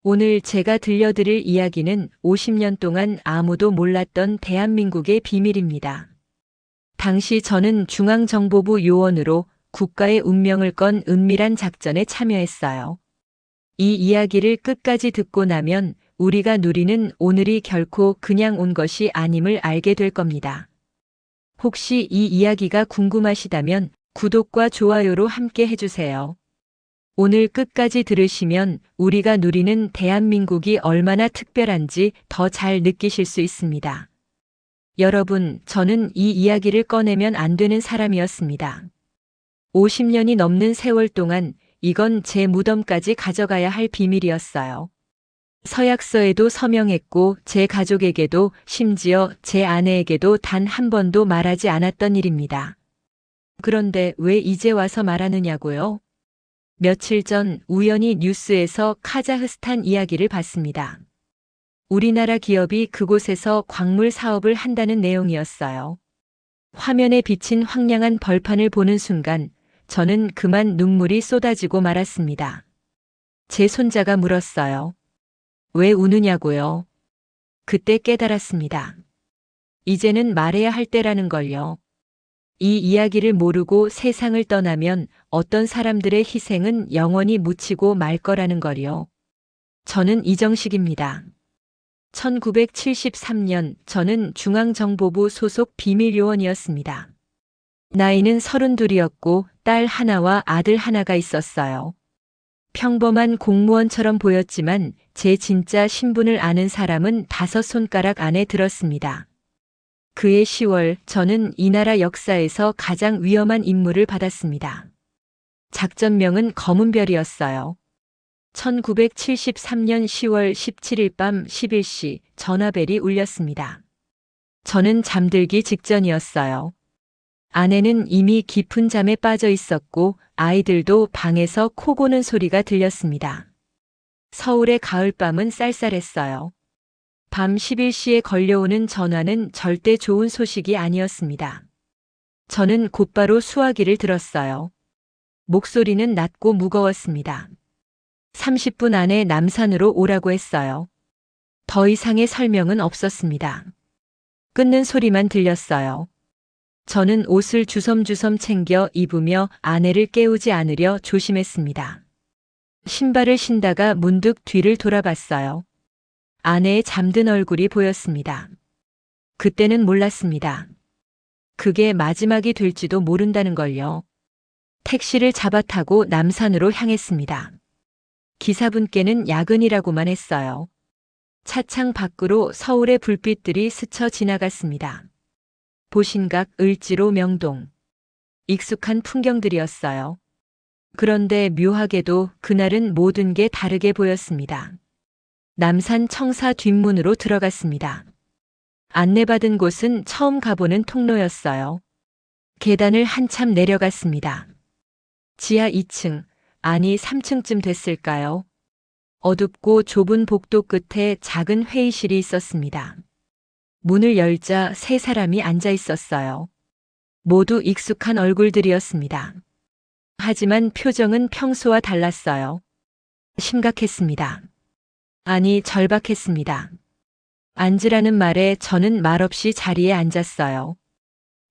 오늘 제가 들려드릴 이야기는 50년 동안 아무도 몰랐던 대한민국의 비밀입니다. 당시 저는 중앙정보부 요원으로 국가의 운명을 건 은밀한 작전에 참여했어요. 이 이야기를 끝까지 듣고 나면 우리가 누리는 오늘이 결코 그냥 온 것이 아님을 알게 될 겁니다. 혹시 이 이야기가 궁금하시다면 구독과 좋아요로 함께 해주세요. 오늘 끝까지 들으시면 우리가 누리는 대한민국이 얼마나 특별한지 더 잘 느끼실 수 있습니다. 여러분, 저는 이 이야기를 꺼내면 안 되는 사람이었습니다. 50년이 넘는 세월 동안 이건 제 무덤까지 가져가야 할 비밀이었어요. 서약서에도 서명했고 제 가족에게도 심지어 제 아내에게도 단 한 번도 말하지 않았던 일입니다. 그런데 왜 이제 와서 말하느냐고요? 며칠 전 우연히 뉴스에서 카자흐스탄 이야기를 봤습니다. 우리나라 기업이 그곳에서 광물 사업을 한다는 내용이었어요. 화면에 비친 황량한 벌판을 보는 순간 저는 그만 눈물이 쏟아지고 말았습니다. 제 손자가 물었어요. 왜 우느냐고요? 그때 깨달았습니다. 이제는 말해야 할 때라는 걸요. 이 이야기를 모르고 세상을 떠나면 어떤 사람들의 희생은 영원히 묻히고 말 거라는 걸요. 저는 이정식입니다. 1973년 저는 중앙정보부 소속 비밀요원이었습니다. 나이는 32이었고 딸 하나와 아들 하나가 있었어요. 평범한 공무원처럼 보였지만 제 진짜 신분을 아는 사람은 5손가락 안에 들었습니다. 그해 10월 저는 이 나라 역사에서 가장 위험한 임무를 받았습니다. 작전명은 검은별이었어요. 1973년 10월 17일 밤 11시 전화벨이 울렸습니다. 저는 잠들기 직전이었어요. 아내는 이미 깊은 잠에 빠져 있었고 아이들도 방에서 코 고는 소리가 들렸습니다. 서울의 가을밤은 쌀쌀했어요. 밤 11시에 걸려오는 전화는 절대 좋은 소식이 아니었습니다. 저는 곧바로 수화기를 들었어요. 목소리는 낮고 무거웠습니다. 30분 안에 남산으로 오라고 했어요. 더 이상의 설명은 없었습니다. 끊는 소리만 들렸어요. 저는 옷을 주섬주섬 챙겨 입으며 아내를 깨우지 않으려 조심했습니다. 신발을 신다가 문득 뒤를 돌아봤어요. 아내의 잠든 얼굴이 보였습니다. 그때는 몰랐습니다. 그게 마지막이 될지도 모른다는 걸요. 택시를 잡아 타고 남산으로 향했습니다. 기사분께는 야근이라고만 했어요. 차창 밖으로 서울의 불빛들이 스쳐 지나갔습니다. 보신각, 을지로, 명동. 익숙한 풍경들이었어요. 그런데 묘하게도 그날은 모든 게 다르게 보였습니다. 남산 청사 뒷문으로 들어갔습니다. 안내받은 곳은 처음 가보는 통로였어요. 계단을 한참 내려갔습니다. 지하 2층, 아니 3층쯤 됐을까요? 어둡고 좁은 복도 끝에 작은 회의실이 있었습니다. 문을 열자 3사람이 앉아 있었어요. 모두 익숙한 얼굴들이었습니다. 하지만 표정은 평소와 달랐어요. 심각했습니다. 아니, 절박했습니다. 앉으라는 말에 저는 말없이 자리에 앉았어요.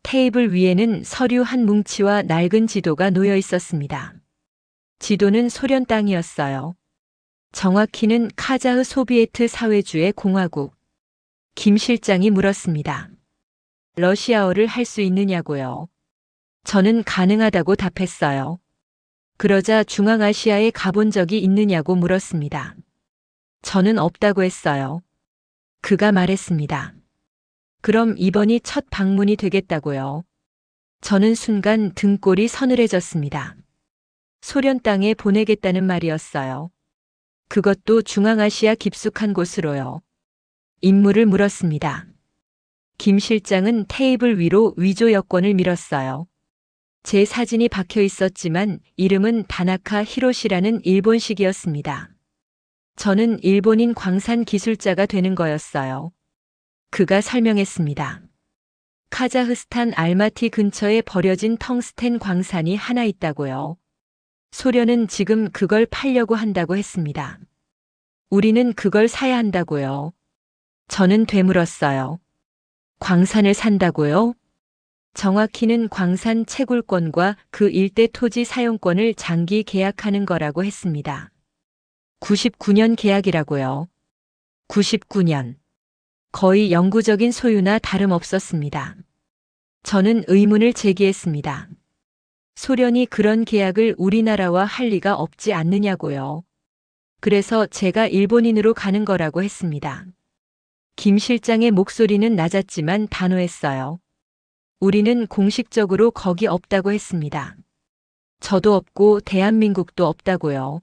테이블 위에는 서류 한 뭉치와 낡은 지도가 놓여 있었습니다. 지도는 소련 땅이었어요. 정확히는 카자흐 소비에트 사회주의 공화국. 김 실장이 물었습니다. 러시아어를 할 수 있느냐고요. 저는 가능하다고 답했어요. 그러자 중앙아시아에 가본 적이 있느냐고 물었습니다. 저는 없다고 했어요. 그가 말했습니다. 그럼 이번이 첫 방문이 되겠다고요. 저는 순간 등골이 서늘해졌습니다. 소련 땅에 보내겠다는 말이었어요. 그것도 중앙아시아 깊숙한 곳으로요. 임무를 물었습니다. 김 실장은 테이블 위로 위조 여권을 밀었어요. 제 사진이 박혀 있었지만 이름은 다나카 히로시라는 일본식이었습니다. 저는 일본인 광산 기술자가 되는 거였어요. 그가 설명했습니다. 카자흐스탄 알마티 근처에 버려진 텅스텐 광산이 하나 있다고요. 소련은 지금 그걸 팔려고 한다고 했습니다. 우리는 그걸 사야 한다고요. 저는 되물었어요. 광산을 산다고요? 정확히는 광산 채굴권과 그 일대 토지 사용권을 장기 계약하는 거라고 했습니다. 99년 계약이라고요. 99년. 거의 영구적인 소유나 다름없었습니다. 저는 의문을 제기했습니다. 소련이 그런 계약을 우리나라와 할 리가 없지 않느냐고요. 그래서 제가 일본인으로 가는 거라고 했습니다. 김 실장의 목소리는 낮았지만 단호했어요. 우리는 공식적으로 거기 없다고 했습니다. 저도 없고 대한민국도 없다고요.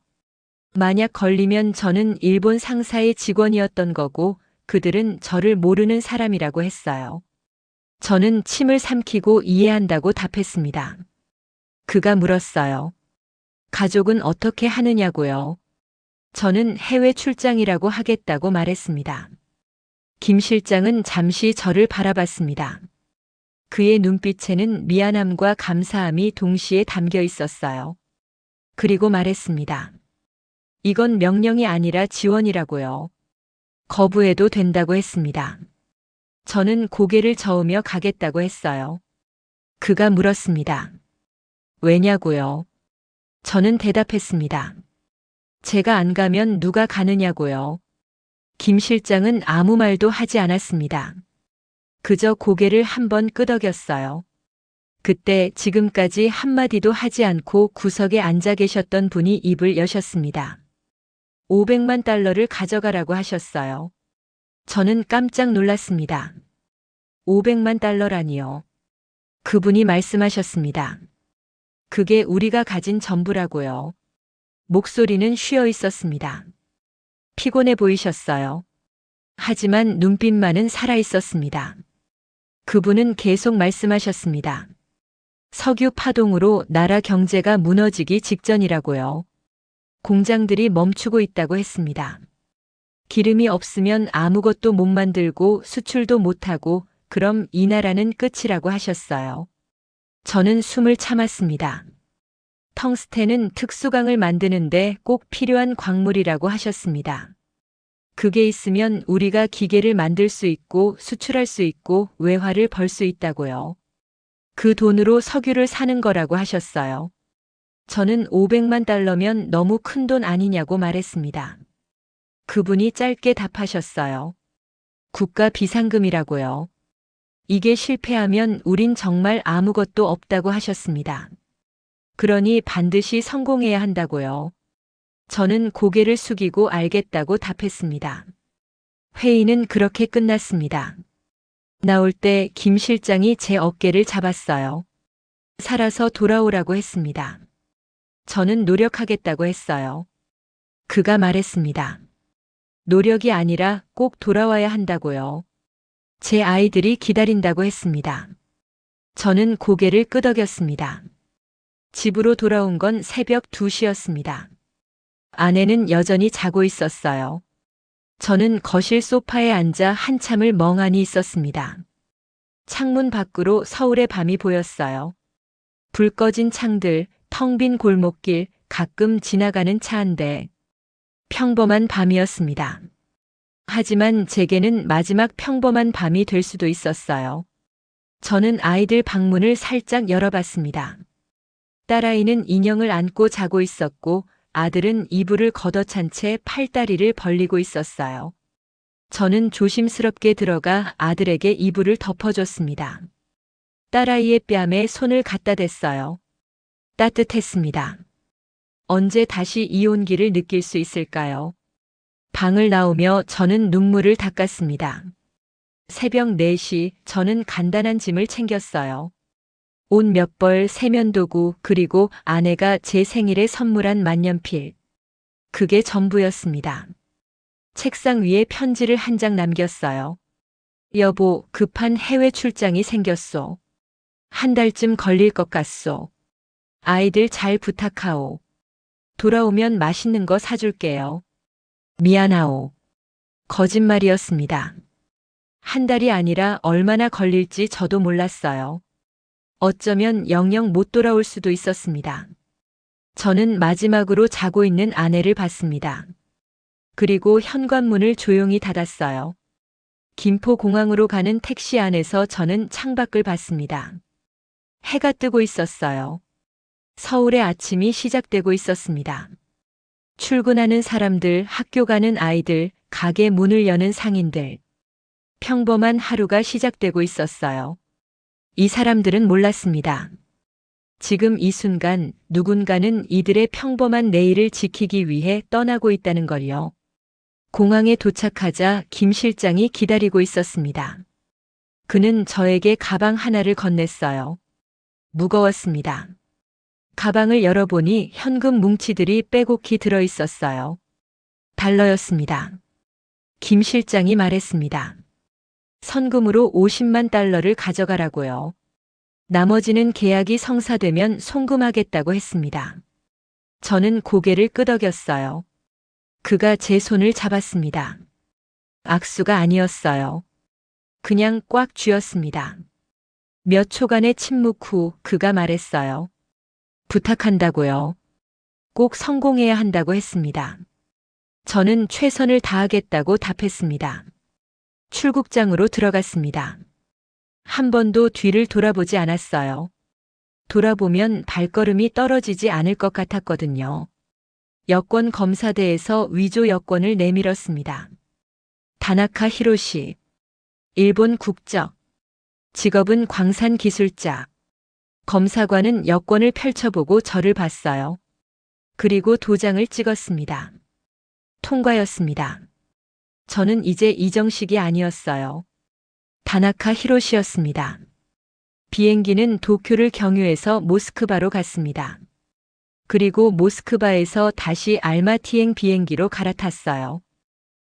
만약 걸리면 저는 일본 상사의 직원이었던 거고 그들은 저를 모르는 사람이라고 했어요. 저는 침을 삼키고 이해한다고 답했습니다. 그가 물었어요. 가족은 어떻게 하느냐고요. 저는 해외 출장이라고 하겠다고 말했습니다. 김 실장은 잠시 저를 바라봤습니다. 그의 눈빛에는 미안함과 감사함이 동시에 담겨 있었어요. 그리고 말했습니다. 이건 명령이 아니라 지원이라고요. 거부해도 된다고 했습니다. 저는 고개를 저으며 가겠다고 했어요. 그가 물었습니다. 왜냐고요? 저는 대답했습니다. 제가 안 가면 누가 가느냐고요. 김 실장은 아무 말도 하지 않았습니다. 그저 고개를 한번 끄덕였어요. 그때 지금까지 한마디도 하지 않고 구석에 앉아 계셨던 분이 입을 여셨습니다. 500만 달러를 가져가라고 하셨어요. 저는 깜짝 놀랐습니다. 500만 달러라니요. 그분이 말씀하셨습니다. 그게 우리가 가진 전부라고요. 목소리는 쉬어 있었습니다. 피곤해 보이셨어요. 하지만 눈빛만은 살아 있었습니다. 그분은 계속 말씀하셨습니다. 석유 파동으로 나라 경제가 무너지기 직전이라고요. 공장들이 멈추고 있다고 했습니다. 기름이 없으면 아무것도 못 만들고 수출도 못하고 그럼 이 나라는 끝이라고 하셨어요. 저는 숨을 참았습니다. 텅스텐은 특수강을 만드는데 꼭 필요한 광물이라고 하셨습니다. 그게 있으면 우리가 기계를 만들 수 있고 수출할 수 있고 외화를 벌 수 있다고요. 그 돈으로 석유를 사는 거라고 하셨어요. 저는 500만 달러면 너무 큰 돈 아니냐고 말했습니다. 그분이 짧게 답하셨어요. 국가 비상금이라고요. 이게 실패하면 우린 정말 아무것도 없다고 하셨습니다. 그러니 반드시 성공해야 한다고요. 저는 고개를 숙이고 알겠다고 답했습니다. 회의는 그렇게 끝났습니다. 나올 때 김 실장이 제 어깨를 잡았어요. 살아서 돌아오라고 했습니다. 저는 노력하겠다고 했어요. 그가 말했습니다. 노력이 아니라 꼭 돌아와야 한다고요. 제 아이들이 기다린다고 했습니다. 저는 고개를 끄덕였습니다. 집으로 돌아온 건 새벽 2시였습니다. 아내는 여전히 자고 있었어요. 저는 거실 소파에 앉아 한참을 멍하니 있었습니다. 창문 밖으로 서울의 밤이 보였어요. 불 꺼진 창들, 텅 빈 골목길, 가끔 지나가는 차 한 대. 평범한 밤이었습니다. 하지만 제게는 마지막 평범한 밤이 될 수도 있었어요. 저는 아이들 방문을 살짝 열어봤습니다. 딸아이는 인형을 안고 자고 있었고 아들은 이불을 걷어찬 채 팔다리를 벌리고 있었어요. 저는 조심스럽게 들어가 아들에게 이불을 덮어줬습니다. 딸아이의 뺨에 손을 갖다 댔어요. 따뜻했습니다. 언제 다시 이 온기를 느낄 수 있을까요? 방을 나오며 저는 눈물을 닦았습니다. 새벽 4시 저는 간단한 짐을 챙겼어요. 옷 몇 벌, 세면도구, 그리고 아내가 제 생일에 선물한 만년필. 그게 전부였습니다. 책상 위에 편지를 한 장 남겼어요. 여보, 급한 해외 출장이 생겼소. 한 달쯤 걸릴 것 같소. 아이들 잘 부탁하오. 돌아오면 맛있는 거 사줄게요. 미안하오. 거짓말이었습니다. 한 달이 아니라 얼마나 걸릴지 저도 몰랐어요. 어쩌면 영영 못 돌아올 수도 있었습니다. 저는 마지막으로 자고 있는 아내를 봤습니다. 그리고 현관문을 조용히 닫았어요. 김포공항으로 가는 택시 안에서 저는 창밖을 봤습니다. 해가 뜨고 있었어요. 서울의 아침이 시작되고 있었습니다. 출근하는 사람들, 학교 가는 아이들, 가게 문을 여는 상인들. 평범한 하루가 시작되고 있었어요. 이 사람들은 몰랐습니다. 지금 이 순간 누군가는 이들의 평범한 내일을 지키기 위해 떠나고 있다는 걸요. 공항에 도착하자 김 실장이 기다리고 있었습니다. 그는 저에게 가방 하나를 건넸어요. 무거웠습니다. 가방을 열어보니 현금 뭉치들이 빼곡히 들어 있었어요. 달러였습니다. 김 실장이 말했습니다. 선금으로 50만 달러를 가져가라고요. 나머지는 계약이 성사되면 송금하겠다고 했습니다. 저는 고개를 끄덕였어요. 그가 제 손을 잡았습니다. 악수가 아니었어요. 그냥 꽉 쥐었습니다. 몇 초간의 침묵 후 그가 말했어요. 부탁한다고요. 꼭 성공해야 한다고 했습니다. 저는 최선을 다하겠다고 답했습니다. 출국장으로 들어갔습니다. 한 번도 뒤를 돌아보지 않았어요. 돌아보면 발걸음이 떨어지지 않을 것 같았거든요. 여권 검사대에서 위조 여권을 내밀었습니다. 다나카 히로시. 일본 국적. 직업은 광산 기술자. 검사관은 여권을 펼쳐보고 저를 봤어요. 그리고 도장을 찍었습니다. 통과였습니다. 저는 이제 이정식이 아니었어요. 다나카 히로시였습니다. 비행기는 도쿄를 경유해서 모스크바로 갔습니다. 그리고 모스크바에서 다시 알마티행 비행기로 갈아탔어요.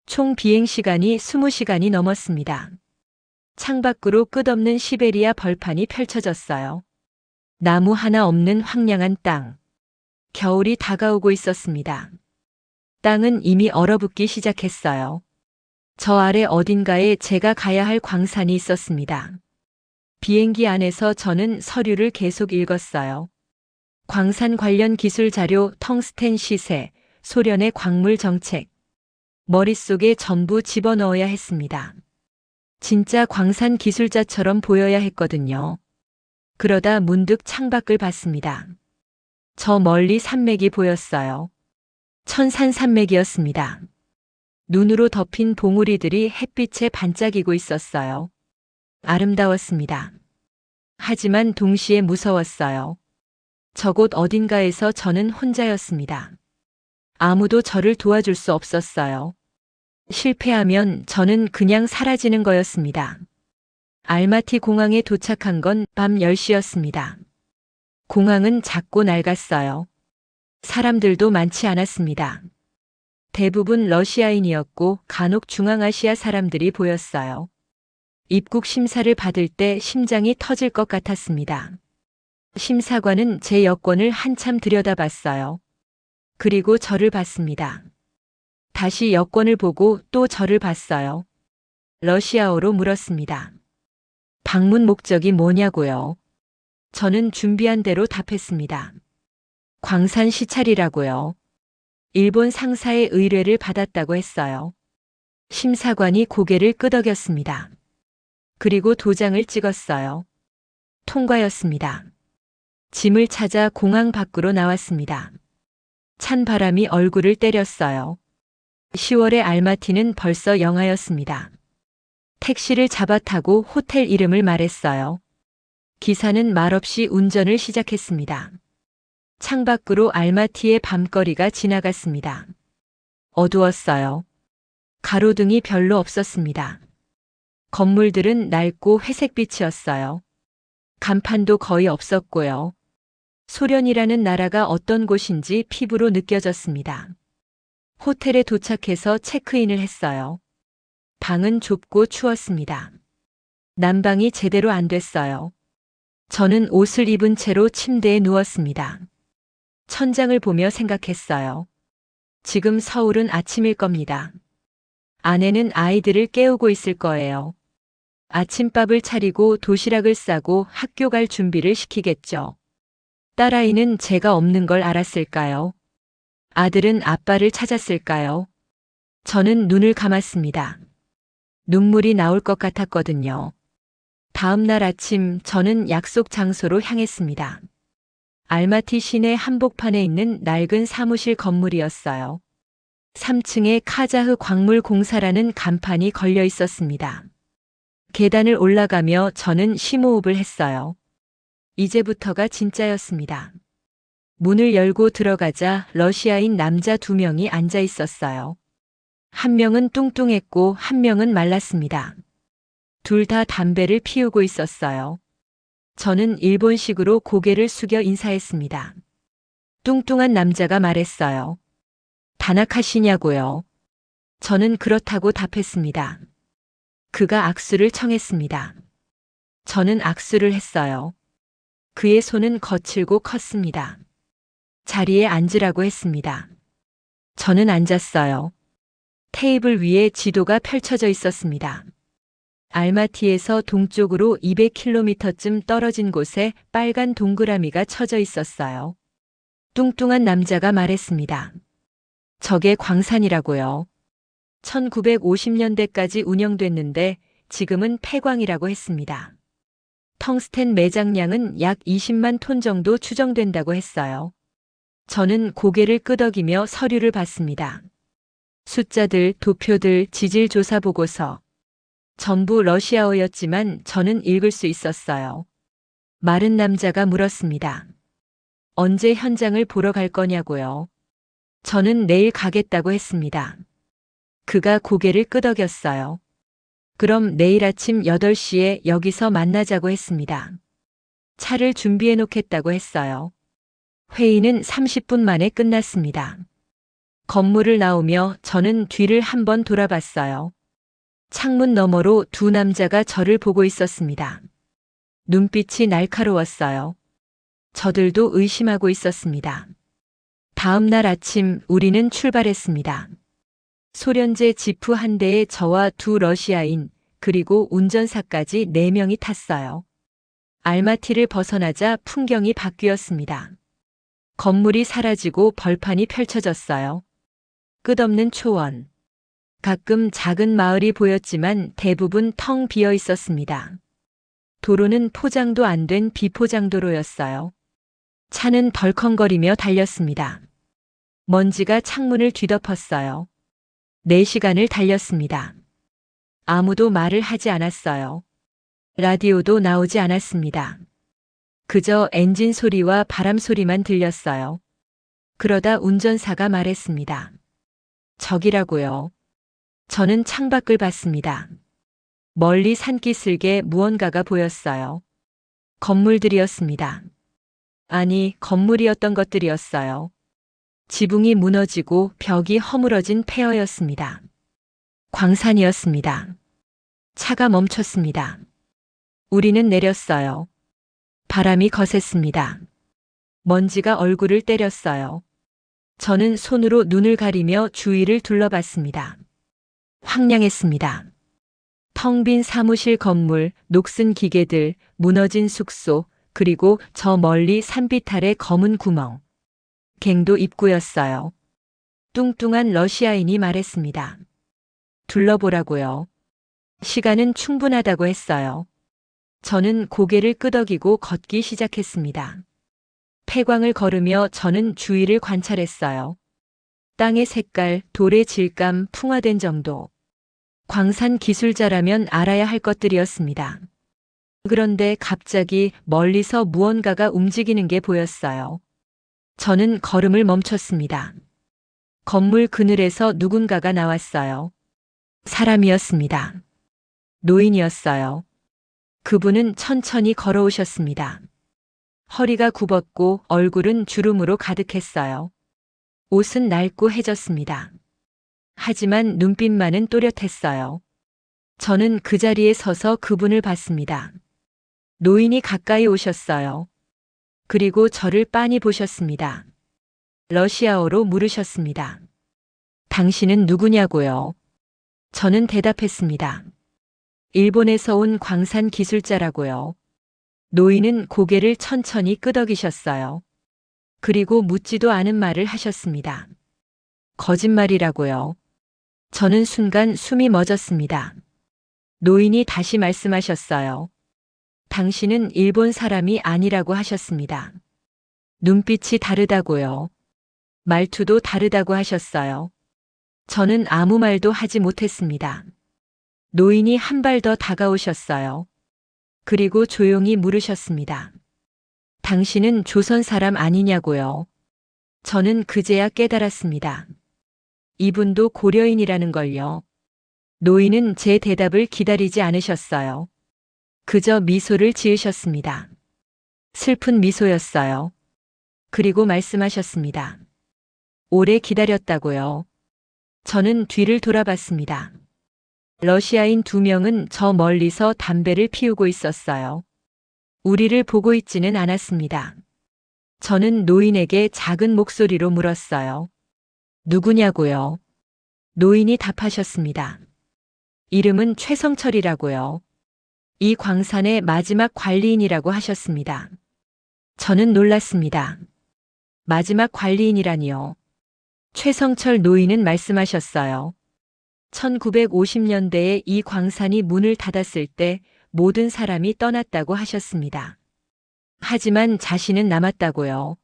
총 비행 시간이 20시간이 넘었습니다. 창밖으로 끝없는 시베리아 벌판이 펼쳐졌어요. 나무 하나 없는 황량한 땅. 겨울이 다가오고 있었습니다. 땅은 이미 얼어붙기 시작했어요. 저 아래 어딘가에 제가 가야 할 광산이 있었습니다. 비행기 안에서 저는 서류를 계속 읽었어요. 광산 관련 기술 자료, 텅스텐 시세, 소련의 광물 정책. 머릿속에 전부 집어넣어야 했습니다. 진짜 광산 기술자처럼 보여야 했거든요. 그러다 문득 창밖을 봤습니다. 저 멀리 산맥이 보였어요. 천산산맥이었습니다. 눈으로 덮인 봉우리들이 햇빛에 반짝이고 있었어요. 아름다웠습니다. 하지만 동시에 무서웠어요. 저곳 어딘가에서 저는 혼자였습니다. 아무도 저를 도와줄 수 없었어요. 실패하면 저는 그냥 사라지는 거였습니다. 알마티 공항에 도착한 건 밤 10시였습니다. 공항은 작고 낡았어요. 사람들도 많지 않았습니다. 대부분 러시아인이었고 간혹 중앙아시아 사람들이 보였어요. 입국 심사를 받을 때 심장이 터질 것 같았습니다. 심사관은 제 여권을 한참 들여다봤어요. 그리고 저를 봤습니다. 다시 여권을 보고 또 저를 봤어요. 러시아어로 물었습니다. 방문 목적이 뭐냐고요? 저는 준비한 대로 답했습니다. 광산 시찰이라고요. 일본 상사의 의뢰를 받았다고 했어요. 심사관이 고개를 끄덕였습니다. 그리고 도장을 찍었어요. 통과였습니다. 짐을 찾아 공항 밖으로 나왔습니다. 찬 바람이 얼굴을 때렸어요. 10월의 알마티는 벌써 영하였습니다. 택시를 잡아 타고 호텔 이름을 말했어요. 기사는 말없이 운전을 시작했습니다. 창밖으로 알마티의 밤거리가 지나갔습니다. 어두웠어요. 가로등이 별로 없었습니다. 건물들은 낡고 회색빛이었어요. 간판도 거의 없었고요. 소련이라는 나라가 어떤 곳인지 피부로 느껴졌습니다. 호텔에 도착해서 체크인을 했어요. 방은 좁고 추웠습니다. 난방이 제대로 안 됐어요. 저는 옷을 입은 채로 침대에 누웠습니다. 천장을 보며 생각했어요. 지금 서울은 아침일 겁니다. 아내는 아이들을 깨우고 있을 거예요. 아침밥을 차리고 도시락을 싸고 학교 갈 준비를 시키겠죠. 딸아이는 제가 없는 걸 알았을까요? 아들은 아빠를 찾았을까요? 저는 눈을 감았습니다. 눈물이 나올 것 같았거든요. 다음 날 아침 저는 약속 장소로 향했습니다. 알마티 시내 한복판에 있는 낡은 사무실 건물이었어요. 3층에 카자흐 광물 공사라는 간판이 걸려 있었습니다. 계단을 올라가며 저는 심호흡을 했어요. 이제부터가 진짜였습니다. 문을 열고 들어가자 러시아인 남자 2명이 앉아 있었어요. 한 명은 뚱뚱했고 한 명은 말랐습니다. 둘 다 담배를 피우고 있었어요. 저는 일본식으로 고개를 숙여 인사했습니다. 뚱뚱한 남자가 말했어요. 다나카시냐고요. 저는 그렇다고 답했습니다. 그가 악수를 청했습니다. 저는 악수를 했어요. 그의 손은 거칠고 컸습니다. 자리에 앉으라고 했습니다. 저는 앉았어요. 테이블 위에 지도가 펼쳐져 있었습니다. 알마티에서 동쪽으로 200km쯤 떨어진 곳에 빨간 동그라미가 쳐져 있었어요. 뚱뚱한 남자가 말했습니다. 저게 광산이라고요. 1950년대까지 운영됐는데 지금은 폐광이라고 했습니다. 텅스텐 매장량은 약 20만 톤 정도 추정된다고 했어요. 저는 고개를 끄덕이며 서류를 봤습니다. 숫자들, 도표들, 지질조사 보고서. 전부 러시아어였지만 저는 읽을 수 있었어요. 마른 남자가 물었습니다. 언제 현장을 보러 갈 거냐고요. 저는 내일 가겠다고 했습니다. 그가 고개를 끄덕였어요. 그럼 내일 아침 8시에 여기서 만나자고 했습니다. 차를 준비해 놓겠다고 했어요. 회의는 30분 만에 끝났습니다. 건물을 나오며 저는 뒤를 한번 돌아봤어요. 창문 너머로 두 남자가 저를 보고 있었습니다. 눈빛이 날카로웠어요. 저들도 의심하고 있었습니다. 다음 날 아침 우리는 출발했습니다. 소련제 지프 한 대에 저와 두 러시아인 그리고 운전사까지 4명이 탔어요. 알마티를 벗어나자 풍경이 바뀌었습니다. 건물이 사라지고 벌판이 펼쳐졌어요. 끝없는 초원. 가끔 작은 마을이 보였지만 대부분 텅 비어 있었습니다. 도로는 포장도 안 된 비포장도로였어요. 차는 덜컹거리며 달렸습니다. 먼지가 창문을 뒤덮었어요. 4시간을 달렸습니다. 아무도 말을 하지 않았어요. 라디오도 나오지 않았습니다. 그저 엔진 소리와 바람 소리만 들렸어요. 그러다 운전사가 말했습니다. 저기라고요. 저는 창밖을 봤습니다. 멀리 산기슭에 무언가가 보였어요. 건물들이었습니다. 아니, 건물이었던 것들이었어요. 지붕이 무너지고 벽이 허물어진 폐허였습니다. 광산이었습니다. 차가 멈췄습니다. 우리는 내렸어요. 바람이 거셌습니다. 먼지가 얼굴을 때렸어요. 저는 손으로 눈을 가리며 주위를 둘러봤습니다. 황량했습니다. 텅 빈 사무실 건물, 녹슨 기계들, 무너진 숙소, 그리고 저 멀리 산빛 아래 검은 구멍. 갱도 입구였어요. 뚱뚱한 러시아인이 말했습니다. 둘러보라고요. 시간은 충분하다고 했어요. 저는 고개를 끄덕이고 걷기 시작했습니다. 폐광을 걸으며 저는 주위를 관찰했어요. 땅의 색깔, 돌의 질감, 풍화된 정도. 광산 기술자라면 알아야 할 것들이었습니다. 그런데 갑자기 멀리서 무언가가 움직이는 게 보였어요. 저는 걸음을 멈췄습니다. 건물 그늘에서 누군가가 나왔어요. 사람이었습니다. 노인이었어요. 그분은 천천히 걸어오셨습니다. 허리가 굽었고 얼굴은 주름으로 가득했어요. 옷은 낡고 해졌습니다. 하지만 눈빛만은 또렷했어요. 저는 그 자리에 서서 그분을 봤습니다. 노인이 가까이 오셨어요. 그리고 저를 빤히 보셨습니다. 러시아어로 물으셨습니다. 당신은 누구냐고요? 저는 대답했습니다. 일본에서 온 광산 기술자라고요. 노인은 고개를 천천히 끄덕이셨어요. 그리고 묻지도 않은 말을 하셨습니다. 거짓말이라고요. 저는 순간 숨이 멎었습니다. 노인이 다시 말씀하셨어요. 당신은 일본 사람이 아니라고 하셨습니다. 눈빛이 다르다고요. 말투도 다르다고 하셨어요. 저는 아무 말도 하지 못했습니다. 노인이 한 발 더 다가오셨어요. 그리고 조용히 물으셨습니다. 당신은 조선 사람 아니냐고요. 저는 그제야 깨달았습니다. 이분도 고려인이라는 걸요. 노인은 제 대답을 기다리지 않으셨어요. 그저 미소를 지으셨습니다. 슬픈 미소였어요. 그리고 말씀하셨습니다. 오래 기다렸다고요. 저는 뒤를 돌아봤습니다. 러시아인 2명은 저 멀리서 담배를 피우고 있었어요. 우리를 보고 있지는 않았습니다. 저는 노인에게 작은 목소리로 물었어요. 누구냐고요? 노인이 답하셨습니다. 이름은 최성철이라고요. 이 광산의 마지막 관리인이라고 하셨습니다. 저는 놀랐습니다. 마지막 관리인이라니요. 최성철 노인은 말씀하셨어요. 1950년대에 이 광산이 문을 닫았을 때 모든 사람이 떠났다고 하셨습니다. 하지만 자신은 남았다고요.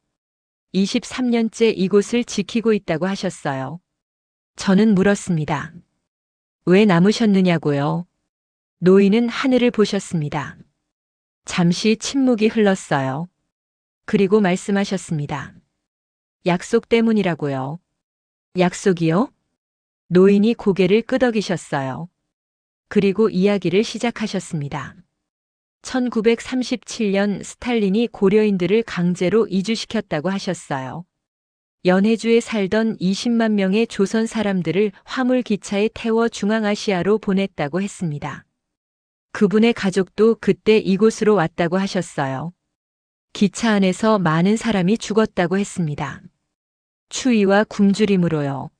23년째 이곳을 지키고 있다고 하셨어요. 저는 물었습니다. 왜 남으셨느냐고요? 노인은 하늘을 보셨습니다. 잠시 침묵이 흘렀어요. 그리고 말씀하셨습니다. 약속 때문이라고요. 약속이요? 노인이 고개를 끄덕이셨어요. 그리고 이야기를 시작하셨습니다. 1937년 스탈린이 고려인들을 강제로 이주시켰다고 하셨어요. 연해주에 살던 20만 명의 조선 사람들을 화물 기차에 태워 중앙아시아로 보냈다고 했습니다. 그분의 가족도 그때 이곳으로 왔다고 하셨어요. 기차 안에서 많은 사람이 죽었다고 했습니다. 추위와 굶주림으로요.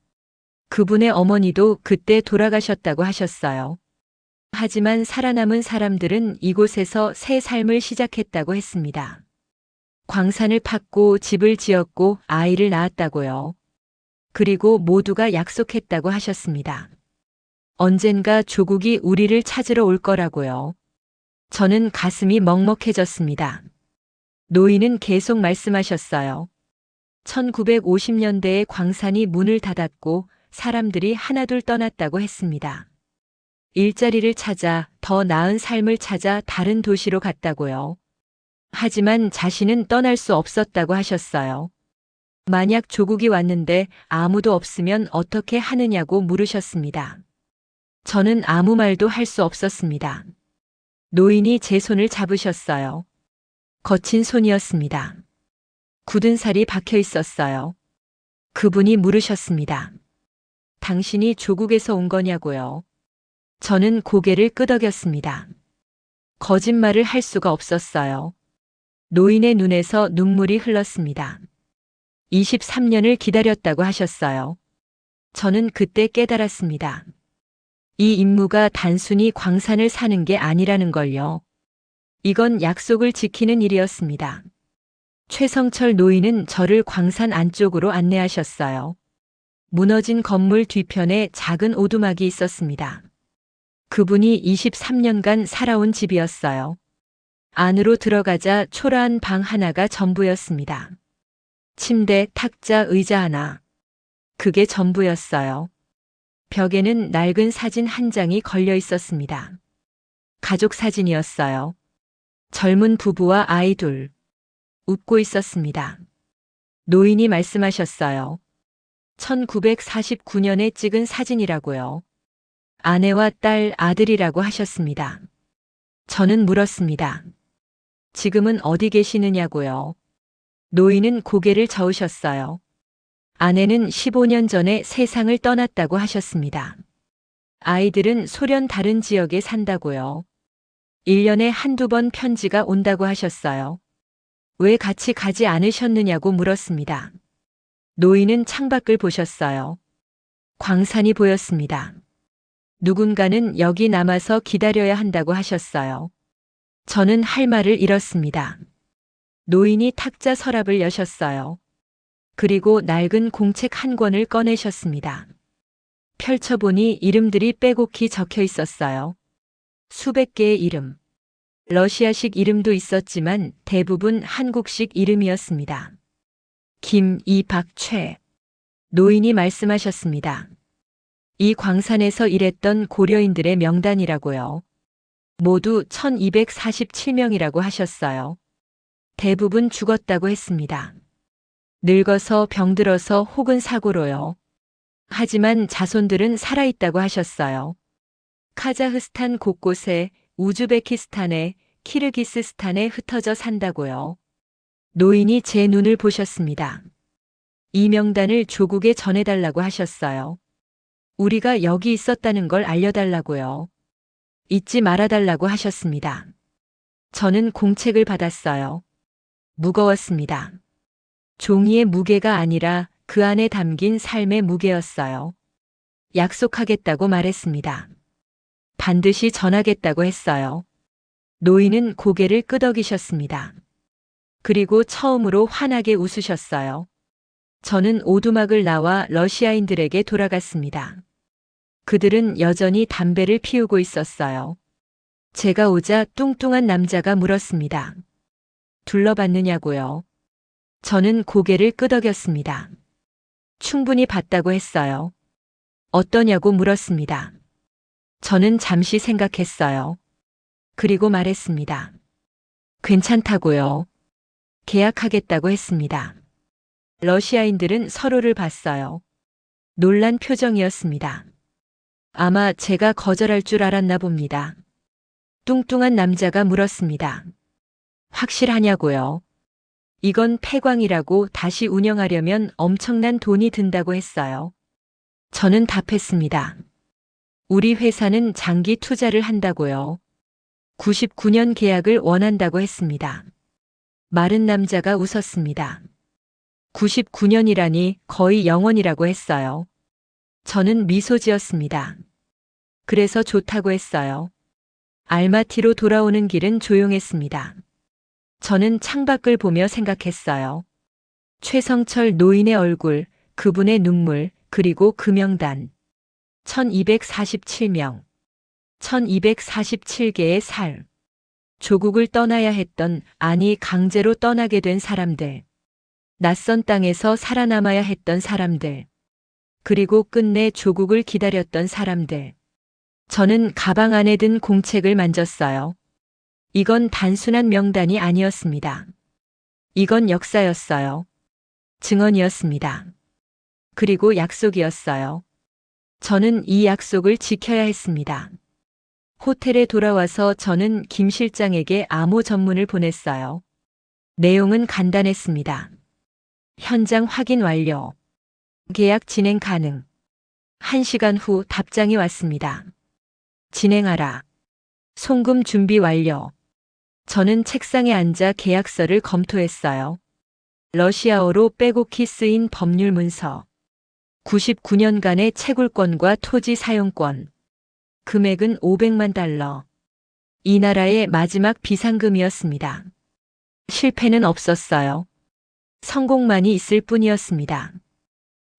그분의 어머니도 그때 돌아가셨다고 하셨어요. 하지만 살아남은 사람들은 이곳에서 새 삶을 시작했다고 했습니다. 광산을 팠고 집을 지었고 아이를 낳았다고요. 그리고 모두가 약속했다고 하셨습니다. 언젠가 조국이 우리를 찾으러 올 거라고요. 저는 가슴이 먹먹해졌습니다. 노인은 계속 말씀하셨어요. 1950년대에 광산이 문을 닫았고 사람들이 하나둘 떠났다고 했습니다. 일자리를 찾아 더 나은 삶을 찾아 다른 도시로 갔다고요. 하지만 자신은 떠날 수 없었다고 하셨어요. 만약 조국이 왔는데 아무도 없으면 어떻게 하느냐고 물으셨습니다. 저는 아무 말도 할 수 없었습니다. 노인이 제 손을 잡으셨어요. 거친 손이었습니다. 굳은 살이 박혀 있었어요. 그분이 물으셨습니다. 당신이 조국에서 온 거냐고요. 저는 고개를 끄덕였습니다. 거짓말을 할 수가 없었어요. 노인의 눈에서 눈물이 흘렀습니다. 23년을 기다렸다고 하셨어요. 저는 그때 깨달았습니다. 이 임무가 단순히 광산을 사는 게 아니라는 걸요. 이건 약속을 지키는 일이었습니다. 최성철 노인은 저를 광산 안쪽으로 안내하셨어요. 무너진 건물 뒤편에 작은 오두막이 있었습니다. 그분이 23년간 살아온 집이었어요. 안으로 들어가자 초라한 방 하나가 전부였습니다. 침대, 탁자, 의자 하나. 그게 전부였어요. 벽에는 낡은 사진 한 장이 걸려 있었습니다. 가족 사진이었어요. 젊은 부부와 아이 둘. 웃고 있었습니다. 노인이 말씀하셨어요. 1949년에 찍은 사진이라고요. 아내와 딸, 아들이라고 하셨습니다. 저는 물었습니다. 지금은 어디 계시느냐고요. 노인은 고개를 저으셨어요. 아내는 15년 전에 세상을 떠났다고 하셨습니다. 아이들은 소련 다른 지역에 산다고요. 1년에 한두 번 편지가 온다고 하셨어요. 왜 같이 가지 않으셨느냐고 물었습니다. 노인은 창밖을 보셨어요. 광산이 보였습니다. 누군가는 여기 남아서 기다려야 한다고 하셨어요. 저는 할 말을 잃었습니다. 노인이 탁자 서랍을 여셨어요. 그리고 낡은 공책 한 권을 꺼내셨습니다. 펼쳐보니 이름들이 빼곡히 적혀 있었어요. 수백 개의 이름. 러시아식 이름도 있었지만 대부분 한국식 이름이었습니다. 김, 이, 박, 최. 노인이 말씀하셨습니다. 이 광산에서 일했던 고려인들의 명단이라고요. 모두 1247명이라고 하셨어요. 대부분 죽었다고 했습니다. 늙어서 병들어서 혹은 사고로요. 하지만 자손들은 살아있다고 하셨어요. 카자흐스탄 곳곳에, 우즈베키스탄에, 키르기스스탄에 흩어져 산다고요. 노인이 제 눈을 보셨습니다. 이 명단을 조국에 전해달라고 하셨어요. 우리가 여기 있었다는 걸 알려달라고요. 잊지 말아달라고 하셨습니다. 저는 공책을 받았어요. 무거웠습니다. 종이의 무게가 아니라 그 안에 담긴 삶의 무게였어요. 약속하겠다고 말했습니다. 반드시 전하겠다고 했어요. 노인은 고개를 끄덕이셨습니다. 그리고 처음으로 환하게 웃으셨어요. 저는 오두막을 나와 러시아인들에게 돌아갔습니다. 그들은 여전히 담배를 피우고 있었어요. 제가 오자 뚱뚱한 남자가 물었습니다. 둘러봤느냐고요. 저는 고개를 끄덕였습니다. 충분히 봤다고 했어요. 어떠냐고 물었습니다. 저는 잠시 생각했어요. 그리고 말했습니다. 괜찮다고요. 계약하겠다고 했습니다. 러시아인들은 서로를 봤어요. 놀란 표정이었습니다. 아마 제가 거절할 줄 알았나 봅니다. 뚱뚱한 남자가 물었습니다. 확실하냐고요? 이건 폐광이라고 다시 운영하려면 엄청난 돈이 든다고 했어요. 저는 답했습니다. 우리 회사는 장기 투자를 한다고요. 99년 계약을 원한다고 했습니다. 마른 남자가 웃었습니다. 99년이라니 거의 영원이라고 했어요. 저는 미소 지었습니다. 그래서 좋다고 했어요. 알마티로 돌아오는 길은 조용했습니다. 저는 창밖을 보며 생각했어요. 최성철 노인의 얼굴, 그분의 눈물, 그리고 그 명단. 1247명. 1247개의 살. 조국을 떠나야 했던, 아니 강제로 떠나게 된 사람들. 낯선 땅에서 살아남아야 했던 사람들. 그리고 끝내 조국을 기다렸던 사람들. 저는 가방 안에 든 공책을 만졌어요. 이건 단순한 명단이 아니었습니다. 이건 역사였어요. 증언이었습니다. 그리고 약속이었어요. 저는 이 약속을 지켜야 했습니다. 호텔에 돌아와서 저는 김 실장에게 암호 전문을 보냈어요. 내용은 간단했습니다. 현장 확인 완료. 계약 진행 가능. 1시간 후 답장이 왔습니다. 진행하라. 송금 준비 완료. 저는 책상에 앉아 계약서를 검토했어요. 러시아어로 빼곡히 쓰인 법률 문서. 99년간의 채굴권과 토지 사용권. 금액은 500만 달러. 이 나라의 마지막 비상금이었습니다. 실패는 없었어요. 성공만이 있을 뿐이었습니다.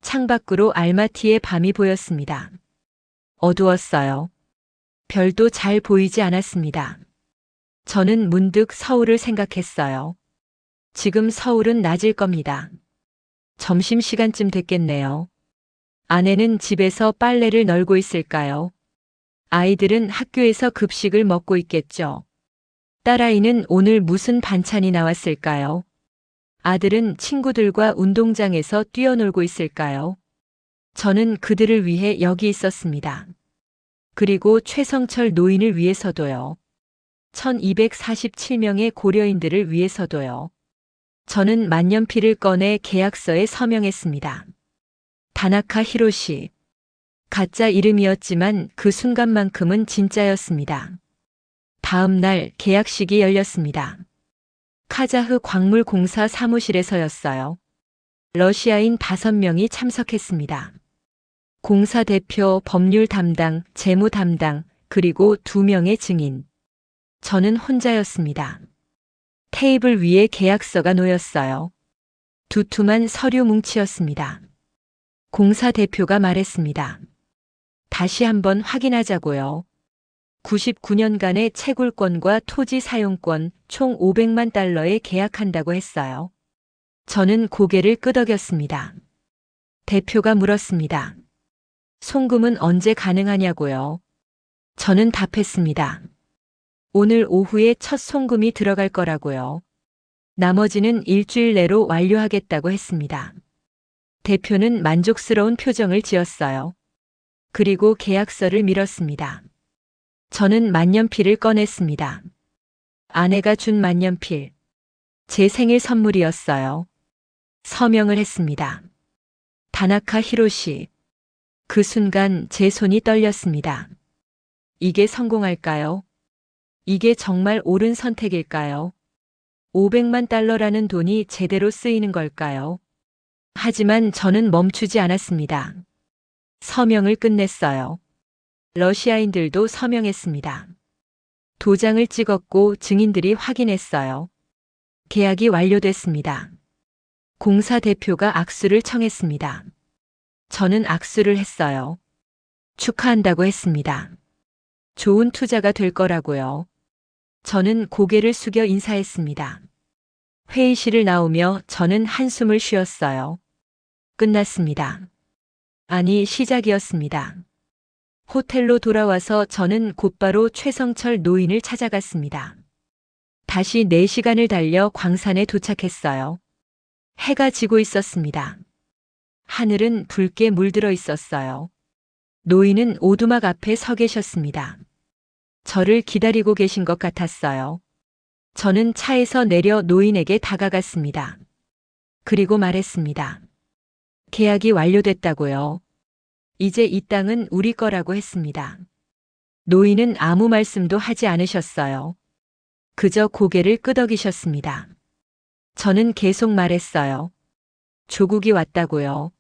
창밖으로 알마티의 밤이 보였습니다. 어두웠어요. 별도 잘 보이지 않았습니다. 저는 문득 서울을 생각했어요. 지금 서울은 낮일 겁니다. 점심시간쯤 됐겠네요. 아내는 집에서 빨래를 널고 있을까요? 아이들은 학교에서 급식을 먹고 있겠죠. 딸아이는 오늘 무슨 반찬이 나왔을까요? 아들은 친구들과 운동장에서 뛰어놀고 있을까요? 저는 그들을 위해 여기 있었습니다. 그리고 최성철 노인을 위해서도요. 1247명의 고려인들을 위해서도요. 저는 만년필을 꺼내 계약서에 서명했습니다. 다나카 히로시. 가짜 이름이었지만 그 순간만큼은 진짜였습니다. 다음 날 계약식이 열렸습니다. 카자흐 광물공사 사무실에서였어요. 러시아인 5명이 참석했습니다. 공사 대표, 법률 담당, 재무 담당, 그리고 2명의 증인. 저는 혼자였습니다. 테이블 위에 계약서가 놓였어요. 두툼한 서류 뭉치였습니다. 공사 대표가 말했습니다. 다시 한번 확인하자고요. 99년간의 채굴권과 토지 사용권 총 500만 달러에 계약한다고 했어요. 저는 고개를 끄덕였습니다. 대표가 물었습니다. 송금은 언제 가능하냐고요? 저는 답했습니다. 오늘 오후에 첫 송금이 들어갈 거라고요. 나머지는 일주일 내로 완료하겠다고 했습니다. 대표는 만족스러운 표정을 지었어요. 그리고 계약서를 밀었습니다. 저는 만년필을 꺼냈습니다. 아내가 준 만년필. 제 생일 선물이었어요. 서명을 했습니다. 다나카 히로시. 그 순간 제 손이 떨렸습니다. 이게 성공할까요? 이게 정말 옳은 선택일까요? 500만 달러라는 돈이 제대로 쓰이는 걸까요? 하지만 저는 멈추지 않았습니다. 서명을 끝냈어요. 러시아인들도 서명했습니다. 도장을 찍었고 증인들이 확인했어요. 계약이 완료됐습니다. 공사 대표가 악수를 청했습니다. 저는 악수를 했어요. 축하한다고 했습니다. 좋은 투자가 될 거라고요. 저는 고개를 숙여 인사했습니다. 회의실을 나오며 저는 한숨을 쉬었어요. 끝났습니다. 아니, 시작이었습니다. 호텔로 돌아와서 저는 곧바로 최성철 노인을 찾아갔습니다. 다시 4시간을 달려 광산에 도착했어요. 해가 지고 있었습니다. 하늘은 붉게 물들어 있었어요. 노인은 오두막 앞에 서 계셨습니다. 저를 기다리고 계신 것 같았어요. 저는 차에서 내려 노인에게 다가갔습니다. 그리고 말했습니다. 계약이 완료됐다고요. 이제 이 땅은 우리 거라고 했습니다. 노인은 아무 말씀도 하지 않으셨어요. 그저 고개를 끄덕이셨습니다. 저는 계속 말했어요. 조국이 왔다고요.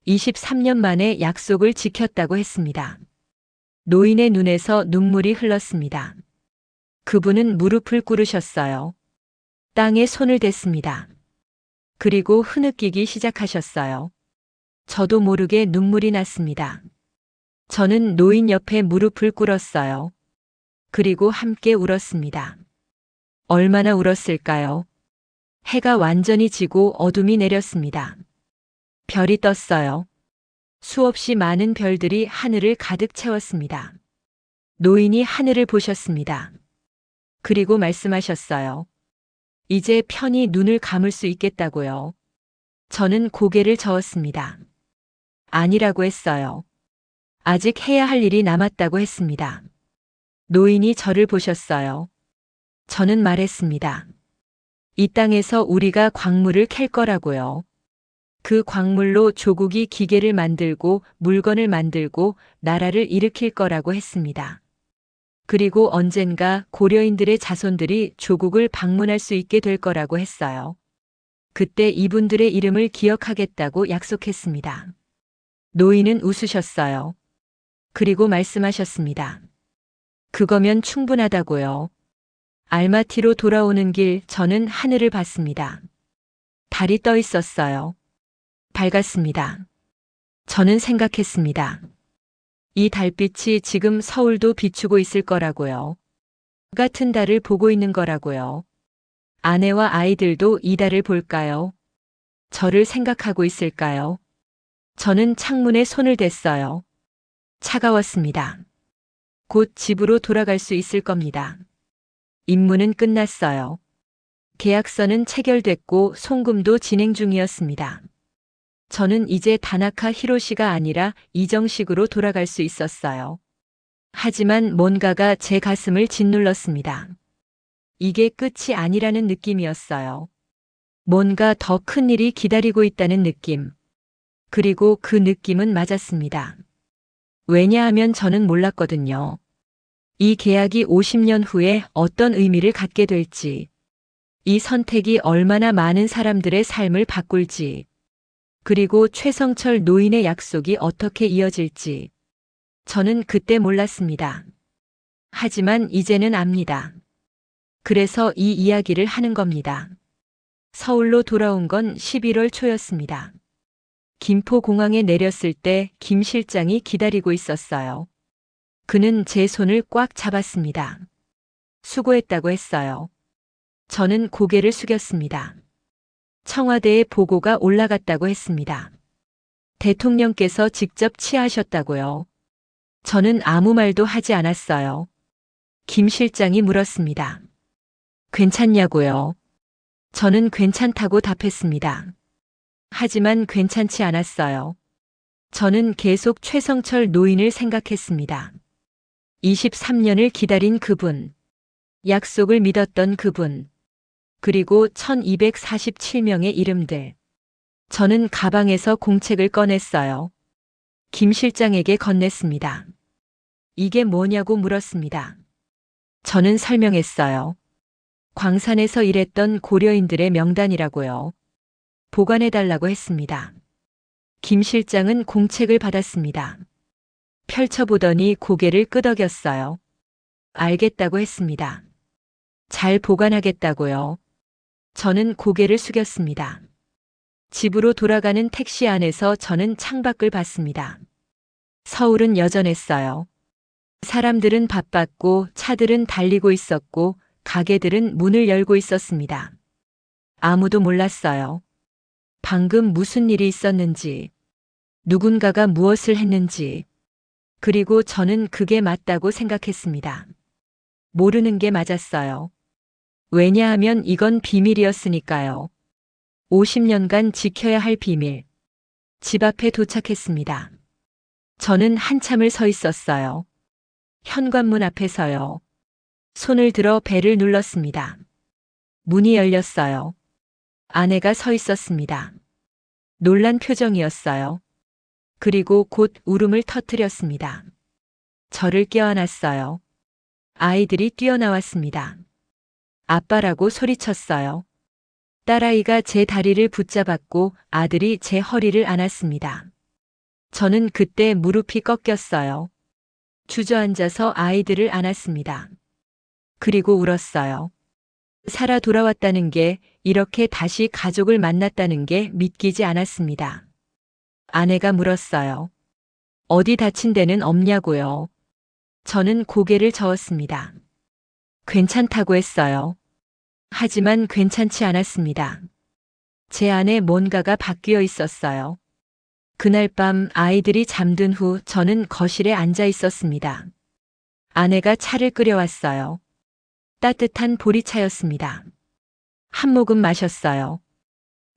23년 만에 약속을 지켰다고 했습니다. 노인의 눈에서 눈물이 흘렀습니다. 그분은 무릎을 꿇으셨어요. 땅에 손을 댔습니다. 그리고 흐느끼기 시작하셨어요. 저도 모르게 눈물이 났습니다. 저는 노인 옆에 무릎을 꿇었어요. 그리고 함께 울었습니다. 얼마나 울었을까요? 해가 완전히 지고 어둠이 내렸습니다. 별이 떴어요. 수없이 많은 별들이 하늘을 가득 채웠습니다. 노인이 하늘을 보셨습니다. 그리고 말씀하셨어요. 이제 편히 눈을 감을 수 있겠다고요. 저는 고개를 저었습니다. 아니라고 했어요. 아직 해야 할 일이 남았다고 했습니다. 노인이 저를 보셨어요. 저는 말했습니다. 이 땅에서 우리가 광물을 캘 거라고요. 그 광물로 조국이 기계를 만들고 물건을 만들고 나라를 일으킬 거라고 했습니다. 그리고 언젠가 고려인들의 자손들이 조국을 방문할 수 있게 될 거라고 했어요. 그때 이분들의 이름을 기억하겠다고 약속했습니다. 노인은 웃으셨어요. 그리고 말씀하셨습니다. 그거면 충분하다고요. 알마티로 돌아오는 길 저는 하늘을 봤습니다. 달이 떠 있었어요. 밝았습니다. 저는 생각했습니다. 이 달빛이 지금 서울도 비추고 있을 거라고요. 같은 달을 보고 있는 거라고요. 아내와 아이들도 이 달을 볼까요? 저를 생각하고 있을까요? 저는 창문에 손을 댔어요. 차가웠습니다. 곧 집으로 돌아갈 수 있을 겁니다. 임무는 끝났어요. 계약서는 체결됐고 송금도 진행 중이었습니다. 저는 이제 다나카 히로시가 아니라 이정식으로 돌아갈 수 있었어요. 하지만 뭔가가 제 가슴을 짓눌렀습니다. 이게 끝이 아니라는 느낌이었어요. 뭔가 더 큰 일이 기다리고 있다는 느낌. 그리고 그 느낌은 맞았습니다. 왜냐하면 저는 몰랐거든요. 이 계약이 50년 후에 어떤 의미를 갖게 될지, 이 선택이 얼마나 많은 사람들의 삶을 바꿀지, 그리고 최성철 노인의 약속이 어떻게 이어질지. 저는 그때 몰랐습니다. 하지만 이제는 압니다. 그래서 이 이야기를 하는 겁니다. 서울로 돌아온 건 11월 초였습니다. 김포공항에 내렸을 때 김 실장이 기다리고 있었어요. 그는 제 손을 꽉 잡았습니다. 수고했다고 했어요. 저는 고개를 숙였습니다. 청와대에 보고가 올라갔다고 했습니다. 대통령께서 직접 치하하셨다고요. 저는 아무 말도 하지 않았어요. 김 실장이 물었습니다. 괜찮냐고요? 저는 괜찮다고 답했습니다. 하지만 괜찮지 않았어요. 저는 계속 최성철 노인을 생각했습니다. 23년을 기다린 그분, 약속을 믿었던 그분, 그리고 1247명의 이름들. 저는 가방에서 공책을 꺼냈어요. 김 실장에게 건넸습니다. 이게 뭐냐고 물었습니다. 저는 설명했어요. 광산에서 일했던 고려인들의 명단이라고요. 보관해달라고 했습니다. 김 실장은 공책을 받았습니다. 펼쳐보더니 고개를 끄덕였어요. 알겠다고 했습니다. 잘 보관하겠다고요. 저는 고개를 숙였습니다. 집으로 돌아가는 택시 안에서 저는 창밖을 봤습니다. 서울은 여전했어요. 사람들은 바빴고 차들은 달리고 있었고 가게들은 문을 열고 있었습니다. 아무도 몰랐어요. 방금 무슨 일이 있었는지, 누군가가 무엇을 했는지, 그리고 저는 그게 맞다고 생각했습니다. 모르는 게 맞았어요. 왜냐하면 이건 비밀이었으니까요. 50년간 지켜야 할 비밀. 집 앞에 도착했습니다. 저는 한참을 서 있었어요. 현관문 앞에서요. 손을 들어 벨을 눌렀습니다. 문이 열렸어요. 아내가 서 있었습니다. 놀란 표정이었어요. 그리고 곧 울음을 터뜨렸습니다. 저를 껴안았어요. 아이들이 뛰어나왔습니다. 아빠라고 소리쳤어요. 딸아이가 제 다리를 붙잡았고 아들이 제 허리를 안았습니다. 저는 그때 무릎이 꺾였어요. 주저앉아서 아이들을 안았습니다. 그리고 울었어요. 살아 돌아왔다는 게, 이렇게 다시 가족을 만났다는 게 믿기지 않았습니다. 아내가 물었어요. 어디 다친 데는 없냐고요. 저는 고개를 저었습니다. 괜찮다고 했어요. 하지만 괜찮지 않았습니다. 제 안에 뭔가가 바뀌어 있었어요. 그날 밤 아이들이 잠든 후 저는 거실에 앉아 있었습니다. 아내가 차를 끓여왔어요. 따뜻한 보리차였습니다. 한 모금 마셨어요.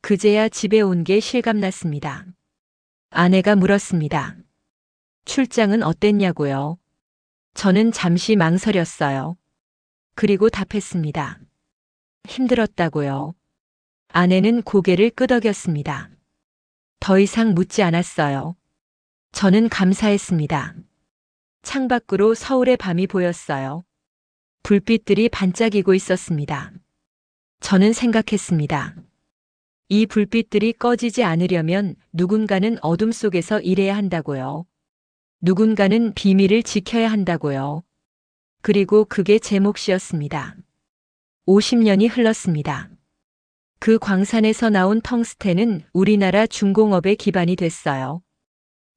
그제야 집에 온 게 실감났습니다. 아내가 물었습니다. 출장은 어땠냐고요? 저는 잠시 망설였어요. 그리고 답했습니다. 힘들었다고요. 아내는 고개를 끄덕였습니다. 더 이상 묻지 않았어요. 저는 감사했습니다. 창밖으로 서울의 밤이 보였어요. 불빛들이 반짝이고 있었습니다. 저는 생각했습니다. 이 불빛들이 꺼지지 않으려면 누군가는 어둠 속에서 일해야 한다고요. 누군가는 비밀을 지켜야 한다고요. 그리고 그게 제 몫이었습니다. 50년이 흘렀습니다. 그 광산에서 나온 텅스텐은 우리나라 중공업의 기반이 됐어요.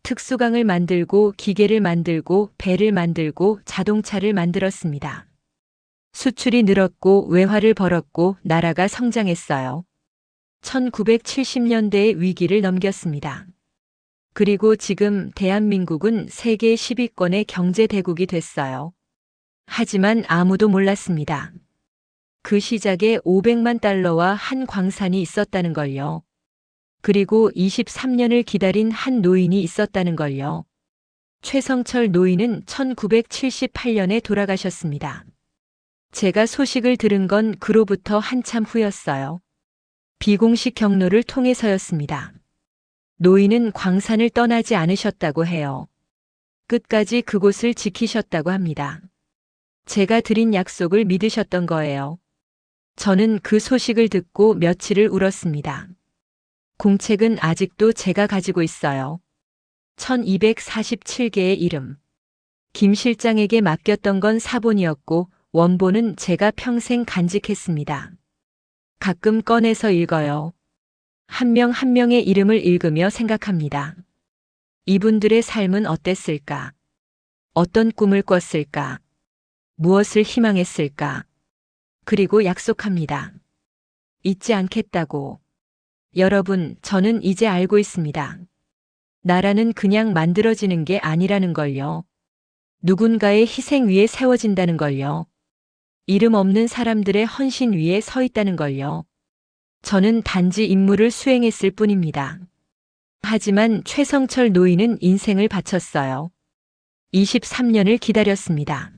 특수강을 만들고 기계를 만들고 배를 만들고 자동차를 만들었습니다. 수출이 늘었고 외화를 벌었고 나라가 성장했어요. 1970년대의 위기를 넘겼습니다. 그리고 지금 대한민국은 세계 10위권의 경제 대국이 됐어요. 하지만 아무도 몰랐습니다. 그 시작에 500만 달러와 한 광산이 있었다는 걸요. 그리고 23년을 기다린 한 노인이 있었다는 걸요. 최성철 노인은 1978년에 돌아가셨습니다. 제가 소식을 들은 건 그로부터 한참 후였어요. 비공식 경로를 통해서였습니다. 노인은 광산을 떠나지 않으셨다고 해요. 끝까지 그곳을 지키셨다고 합니다. 제가 드린 약속을 믿으셨던 거예요. 저는 그 소식을 듣고 며칠을 울었습니다. 공책은 아직도 제가 가지고 있어요. 1247개의 이름. 김 실장에게 맡겼던 건 사본이었고 원본은 제가 평생 간직했습니다. 가끔 꺼내서 읽어요. 한 명 한 명의 이름을 읽으며 생각합니다. 이분들의 삶은 어땠을까? 어떤 꿈을 꿨을까? 무엇을 희망했을까? 그리고 약속합니다. 잊지 않겠다고. 여러분, 저는 이제 알고 있습니다. 나라는 그냥 만들어지는 게 아니라는 걸요. 누군가의 희생 위에 세워진다는 걸요. 이름 없는 사람들의 헌신 위에 서 있다는 걸요. 저는 단지 임무를 수행했을 뿐입니다. 하지만 최성철 노인은 인생을 바쳤어요. 23년을 기다렸습니다.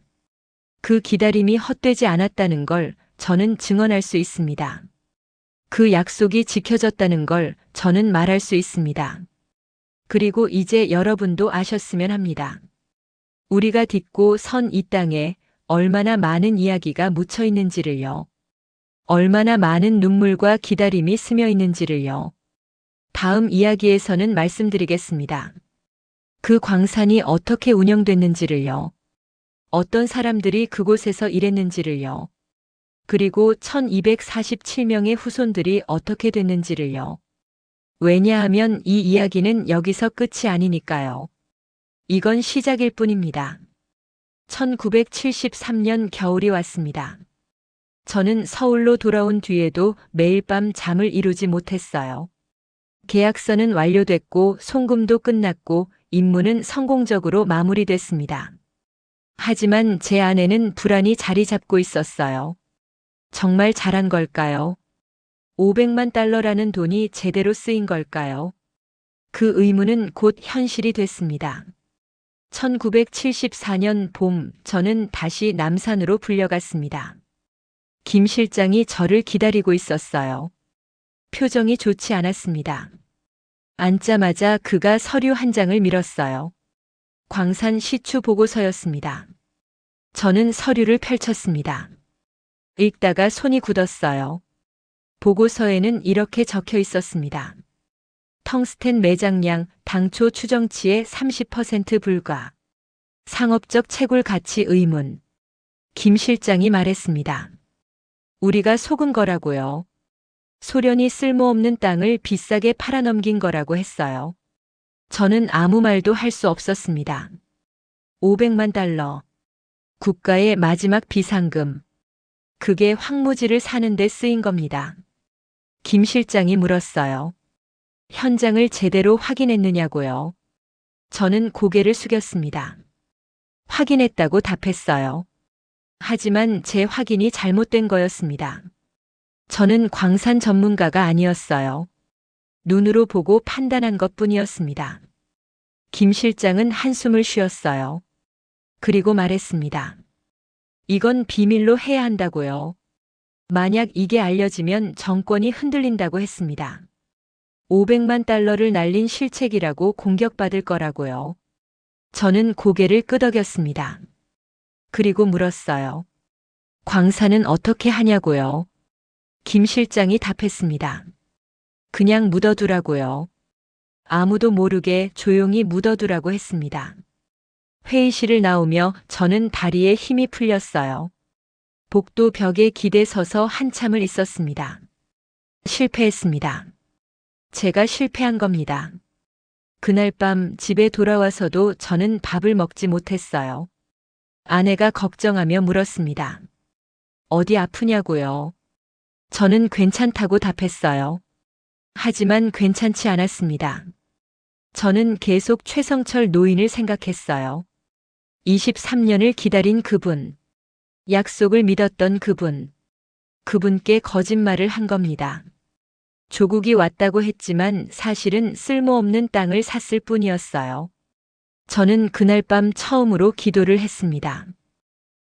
그 기다림이 헛되지 않았다는 걸 저는 증언할 수 있습니다. 그 약속이 지켜졌다는 걸 저는 말할 수 있습니다. 그리고 이제 여러분도 아셨으면 합니다. 우리가 딛고 선 이 땅에 얼마나 많은 이야기가 묻혀 있는지를요. 얼마나 많은 눈물과 기다림이 스며 있는지를요. 다음 이야기에서는 말씀드리겠습니다. 그 광산이 어떻게 운영됐는지를요. 어떤 사람들이 그곳에서 일했는지를요. 그리고 1247명의 후손들이 어떻게 됐는지를요. 왜냐하면 이 이야기는 여기서 끝이 아니니까요. 이건 시작일 뿐입니다. 1973년 겨울이 왔습니다. 저는 서울로 돌아온 뒤에도 매일 밤 잠을 이루지 못했어요. 계약서는 완료됐고 송금도 끝났고 임무는 성공적으로 마무리됐습니다. 하지만 제 안에는 불안이 자리 잡고 있었어요. 정말 잘한 걸까요? 500만 달러라는 돈이 제대로 쓰인 걸까요? 그 의문은 곧 현실이 됐습니다. 1974년 봄, 저는 다시 남산으로 불려갔습니다. 김 실장이 저를 기다리고 있었어요. 표정이 좋지 않았습니다. 앉자마자 그가 서류 한 장을 밀었어요. 광산 시추 보고서였습니다. 저는 서류를 펼쳤습니다. 읽다가 손이 굳었어요. 보고서에는 이렇게 적혀 있었습니다. 텅스텐 매장량 당초 추정치의 30% 불과. 상업적 채굴 가치 의문. 김 실장이 말했습니다. 우리가 속은 거라고요. 소련이 쓸모없는 땅을 비싸게 팔아넘긴 거라고 했어요. 저는 아무 말도 할 수 없었습니다. 500만 달러. 국가의 마지막 비상금. 그게 황무지를 사는 데 쓰인 겁니다. 김 실장이 물었어요. 현장을 제대로 확인했느냐고요. 저는 고개를 숙였습니다. 확인했다고 답했어요. 하지만 제 확인이 잘못된 거였습니다. 저는 광산 전문가가 아니었어요. 눈으로 보고 판단한 것뿐이었습니다. 김 실장은 한숨을 쉬었어요. 그리고 말했습니다. 이건 비밀로 해야 한다고요. 만약 이게 알려지면 정권이 흔들린다고 했습니다. 500만 달러를 날린 실책이라고 공격받을 거라고요. 저는 고개를 끄덕였습니다. 그리고 물었어요. 광산은 어떻게 하냐고요? 김 실장이 답했습니다. 그냥 묻어두라고요. 아무도 모르게 조용히 묻어두라고 했습니다. 회의실을 나오며 저는 다리에 힘이 풀렸어요. 복도 벽에 기대 서서 한참을 있었습니다. 실패했습니다. 제가 실패한 겁니다. 그날 밤 집에 돌아와서도 저는 밥을 먹지 못했어요. 아내가 걱정하며 물었습니다. 어디 아프냐고요? 저는 괜찮다고 답했어요. 하지만 괜찮지 않았습니다. 저는 계속 최성철 노인을 생각했어요. 23년을 기다린 그분. 약속을 믿었던 그분. 그분께 거짓말을 한 겁니다. 조국이 왔다고 했지만 사실은 쓸모없는 땅을 샀을 뿐이었어요. 저는 그날 밤 처음으로 기도를 했습니다.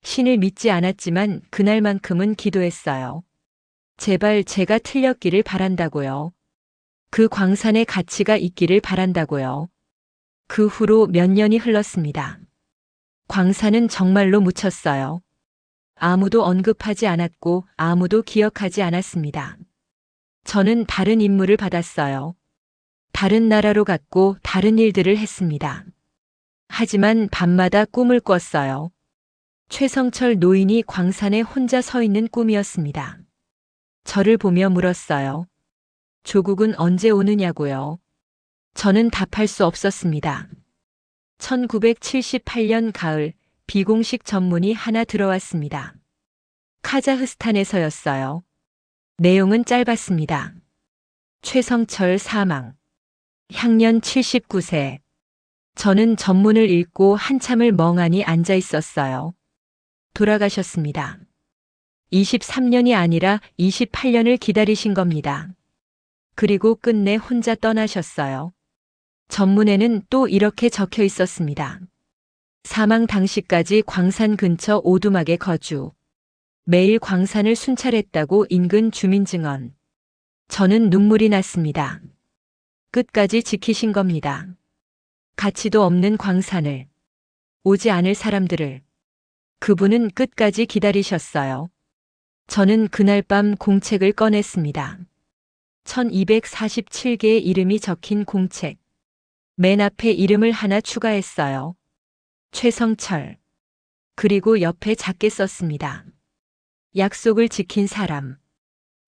신을 믿지 않았지만 그날만큼은 기도했어요. 제발 제가 틀렸기를 바란다고요. 그 광산의 가치가 있기를 바란다고요. 그 후로 몇 년이 흘렀습니다. 광산은 정말로 묻혔어요. 아무도 언급하지 않았고 아무도 기억하지 않았습니다. 저는 다른 임무를 받았어요. 다른 나라로 갔고 다른 일들을 했습니다. 하지만 밤마다 꿈을 꿨어요. 최성철 노인이 광산에 혼자 서 있는 꿈이었습니다. 저를 보며 물었어요. 조국은 언제 오느냐고요. 저는 답할 수 없었습니다. 1978년 가을 비공식 전문이 하나 들어왔습니다. 카자흐스탄에서였어요. 내용은 짧았습니다. 최성철 사망. 향년 79세. 저는 전문을 읽고 한참을 멍하니 앉아 있었어요. 돌아가셨습니다. 23년이 아니라 28년을 기다리신 겁니다. 그리고 끝내 혼자 떠나셨어요. 전문에는 또 이렇게 적혀 있었습니다. 사망 당시까지 광산 근처 오두막에 거주. 매일 광산을 순찰했다고 인근 주민 증언. 저는 눈물이 났습니다. 끝까지 지키신 겁니다. 가치도 없는 광산을, 오지 않을 사람들을. 그분은 끝까지 기다리셨어요. 저는 그날 밤 공책을 꺼냈습니다. 1247개의 이름이 적힌 공책. 맨 앞에 이름을 하나 추가했어요. 최성철. 그리고 옆에 작게 썼습니다. 약속을 지킨 사람.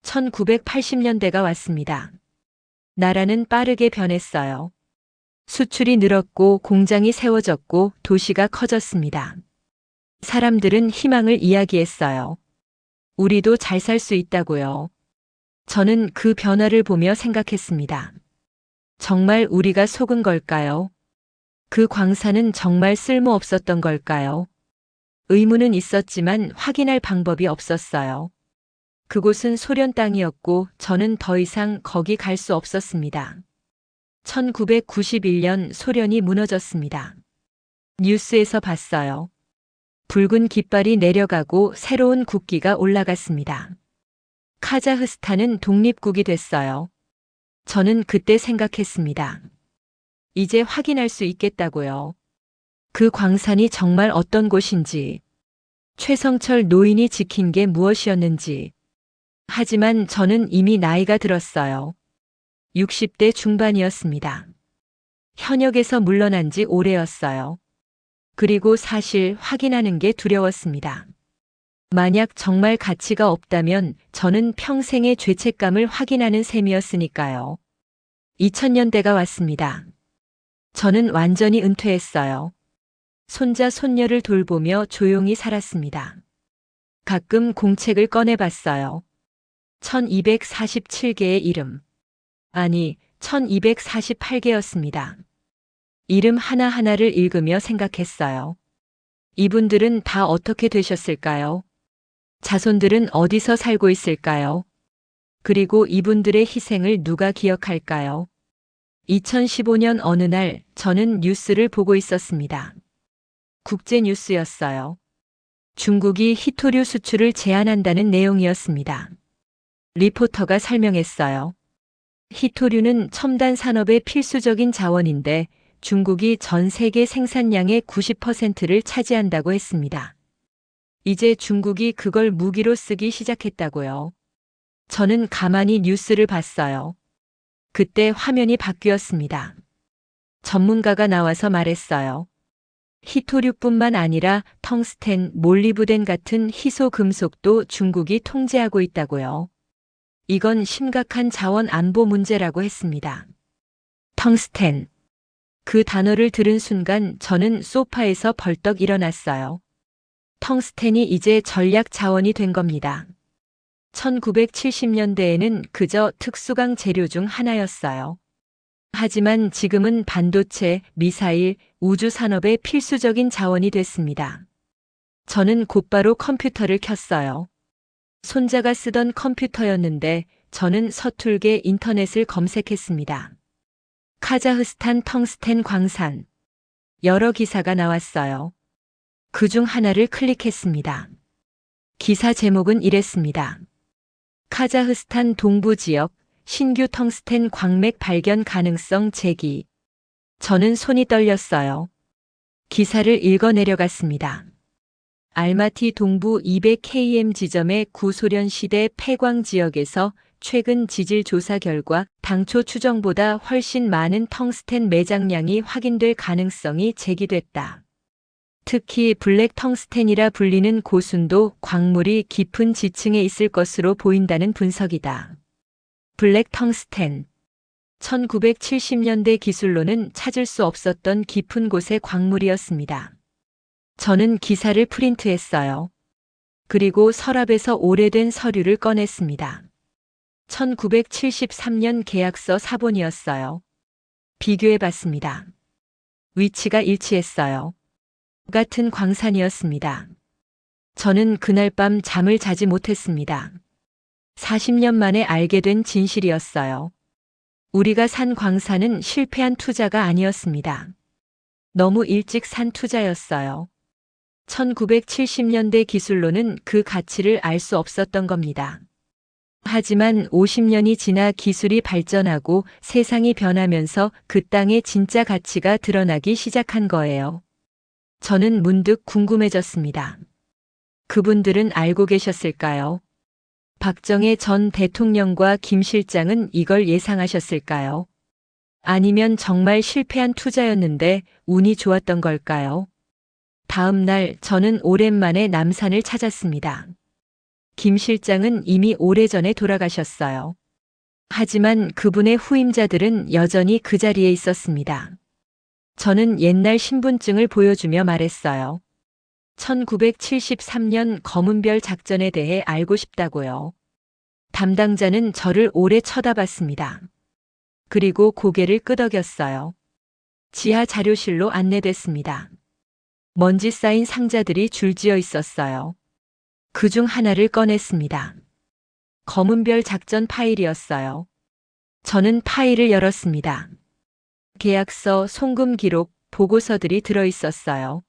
1980년대가 왔습니다. 나라는 빠르게 변했어요. 수출이 늘었고 공장이 세워졌고 도시가 커졌습니다. 사람들은 희망을 이야기했어요. 우리도 잘 살 수 있다고요. 저는 그 변화를 보며 생각했습니다. 정말 우리가 속은 걸까요? 그 광산은 정말 쓸모 없었던 걸까요? 의문은 있었지만 확인할 방법이 없었어요. 그곳은 소련 땅이었고 저는 더 이상 거기 갈 수 없었습니다. 1991년 소련이 무너졌습니다. 뉴스에서 봤어요. 붉은 깃발이 내려가고 새로운 국기가 올라갔습니다. 카자흐스탄은 독립국이 됐어요. 저는 그때 생각했습니다. 이제 확인할 수 있겠다고요. 그 광산이 정말 어떤 곳인지, 최성철 노인이 지킨 게 무엇이었는지. 하지만 저는 이미 나이가 들었어요. 60대 중반이었습니다. 현역에서 물러난 지 오래였어요. 그리고 사실 확인하는 게 두려웠습니다. 만약 정말 가치가 없다면 저는 평생의 죄책감을 확인하는 셈이었으니까요. 2000년대가 왔습니다. 저는 완전히 은퇴했어요. 손자 손녀를 돌보며 조용히 살았습니다. 가끔 공책을 꺼내봤어요. 1247개의 이름. 아니, 1248개였습니다. 이름 하나하나를 읽으며 생각했어요. 이분들은 다 어떻게 되셨을까요? 자손들은 어디서 살고 있을까요? 그리고 이분들의 희생을 누가 기억할까요? 2015년 어느 날 저는 뉴스를 보고 있었습니다. 국제 뉴스였어요. 중국이 히토류 수출을 제한한다는 내용이었습니다. 리포터가 설명했어요. 히토류는 첨단 산업의 필수적인 자원인데 중국이 전 세계 생산량의 90%를 차지한다고 했습니다. 이제 중국이 그걸 무기로 쓰기 시작했다고요. 저는 가만히 뉴스를 봤어요. 그때 화면이 바뀌었습니다. 전문가가 나와서 말했어요. 히토류뿐만 아니라 텅스텐, 몰리브덴 같은 희소 금속도 중국이 통제하고 있다고요. 이건 심각한 자원 안보 문제라고 했습니다. 텅스텐. 그 단어를 들은 순간 저는 소파에서 벌떡 일어났어요. 텅스텐이 이제 전략 자원이 된 겁니다. 1970년대에는 그저 특수강 재료 중 하나였어요. 하지만 지금은 반도체, 미사일, 우주 산업의 필수적인 자원이 됐습니다. 저는 곧바로 컴퓨터를 켰어요. 손자가 쓰던 컴퓨터였는데 저는 서툴게 인터넷을 검색했습니다. 카자흐스탄 텅스텐 광산. 여러 기사가 나왔어요. 그중 하나를 클릭했습니다. 기사 제목은 이랬습니다. 카자흐스탄 동부 지역 신규 텅스텐 광맥 발견 가능성 제기. 저는 손이 떨렸어요. 기사를 읽어 내려갔습니다. 알마티 동부 200km 지점의 구소련 시대 폐광 지역에서 최근 지질 조사 결과 당초 추정보다 훨씬 많은 텅스텐 매장량이 확인될 가능성이 제기됐다. 특히 블랙 텅스텐이라 불리는 고순도 광물이 깊은 지층에 있을 것으로 보인다는 분석이다. 블랙 텅스텐. 1970년대 기술로는 찾을 수 없었던 깊은 곳의 광물이었습니다. 저는 기사를 프린트했어요. 그리고 서랍에서 오래된 서류를 꺼냈습니다. 1973년 계약서 사본이었어요. 비교해 봤습니다. 위치가 일치했어요. 같은 광산이었습니다. 저는 그날 밤 잠을 자지 못했습니다. 40년 만에 알게 된 진실이었어요. 우리가 산 광산은 실패한 투자가 아니었습니다. 너무 일찍 산 투자였어요. 1970년대 기술로는 그 가치를 알 수 없었던 겁니다. 하지만 50년이 지나 기술이 발전하고 세상이 변하면서 그 땅의 진짜 가치가 드러나기 시작한 거예요. 저는 문득 궁금해졌습니다. 그분들은 알고 계셨을까요? 박정희 전 대통령과 김 실장은 이걸 예상하셨을까요? 아니면 정말 실패한 투자였는데 운이 좋았던 걸까요? 다음 날 저는 오랜만에 남산을 찾았습니다. 김 실장은 이미 오래전에 돌아가셨어요. 하지만 그분의 후임자들은 여전히 그 자리에 있었습니다. 저는 옛날 신분증을 보여주며 말했어요. 1973년 검은별 작전에 대해 알고 싶다고요. 담당자는 저를 오래 쳐다봤습니다. 그리고 고개를 끄덕였어요. 지하 자료실로 안내됐습니다. 먼지 쌓인 상자들이 줄지어 있었어요. 그중 하나를 꺼냈습니다. 검은별 작전 파일이었어요. 저는 파일을 열었습니다. 계약서, 송금 기록, 보고서들이 들어 있었어요.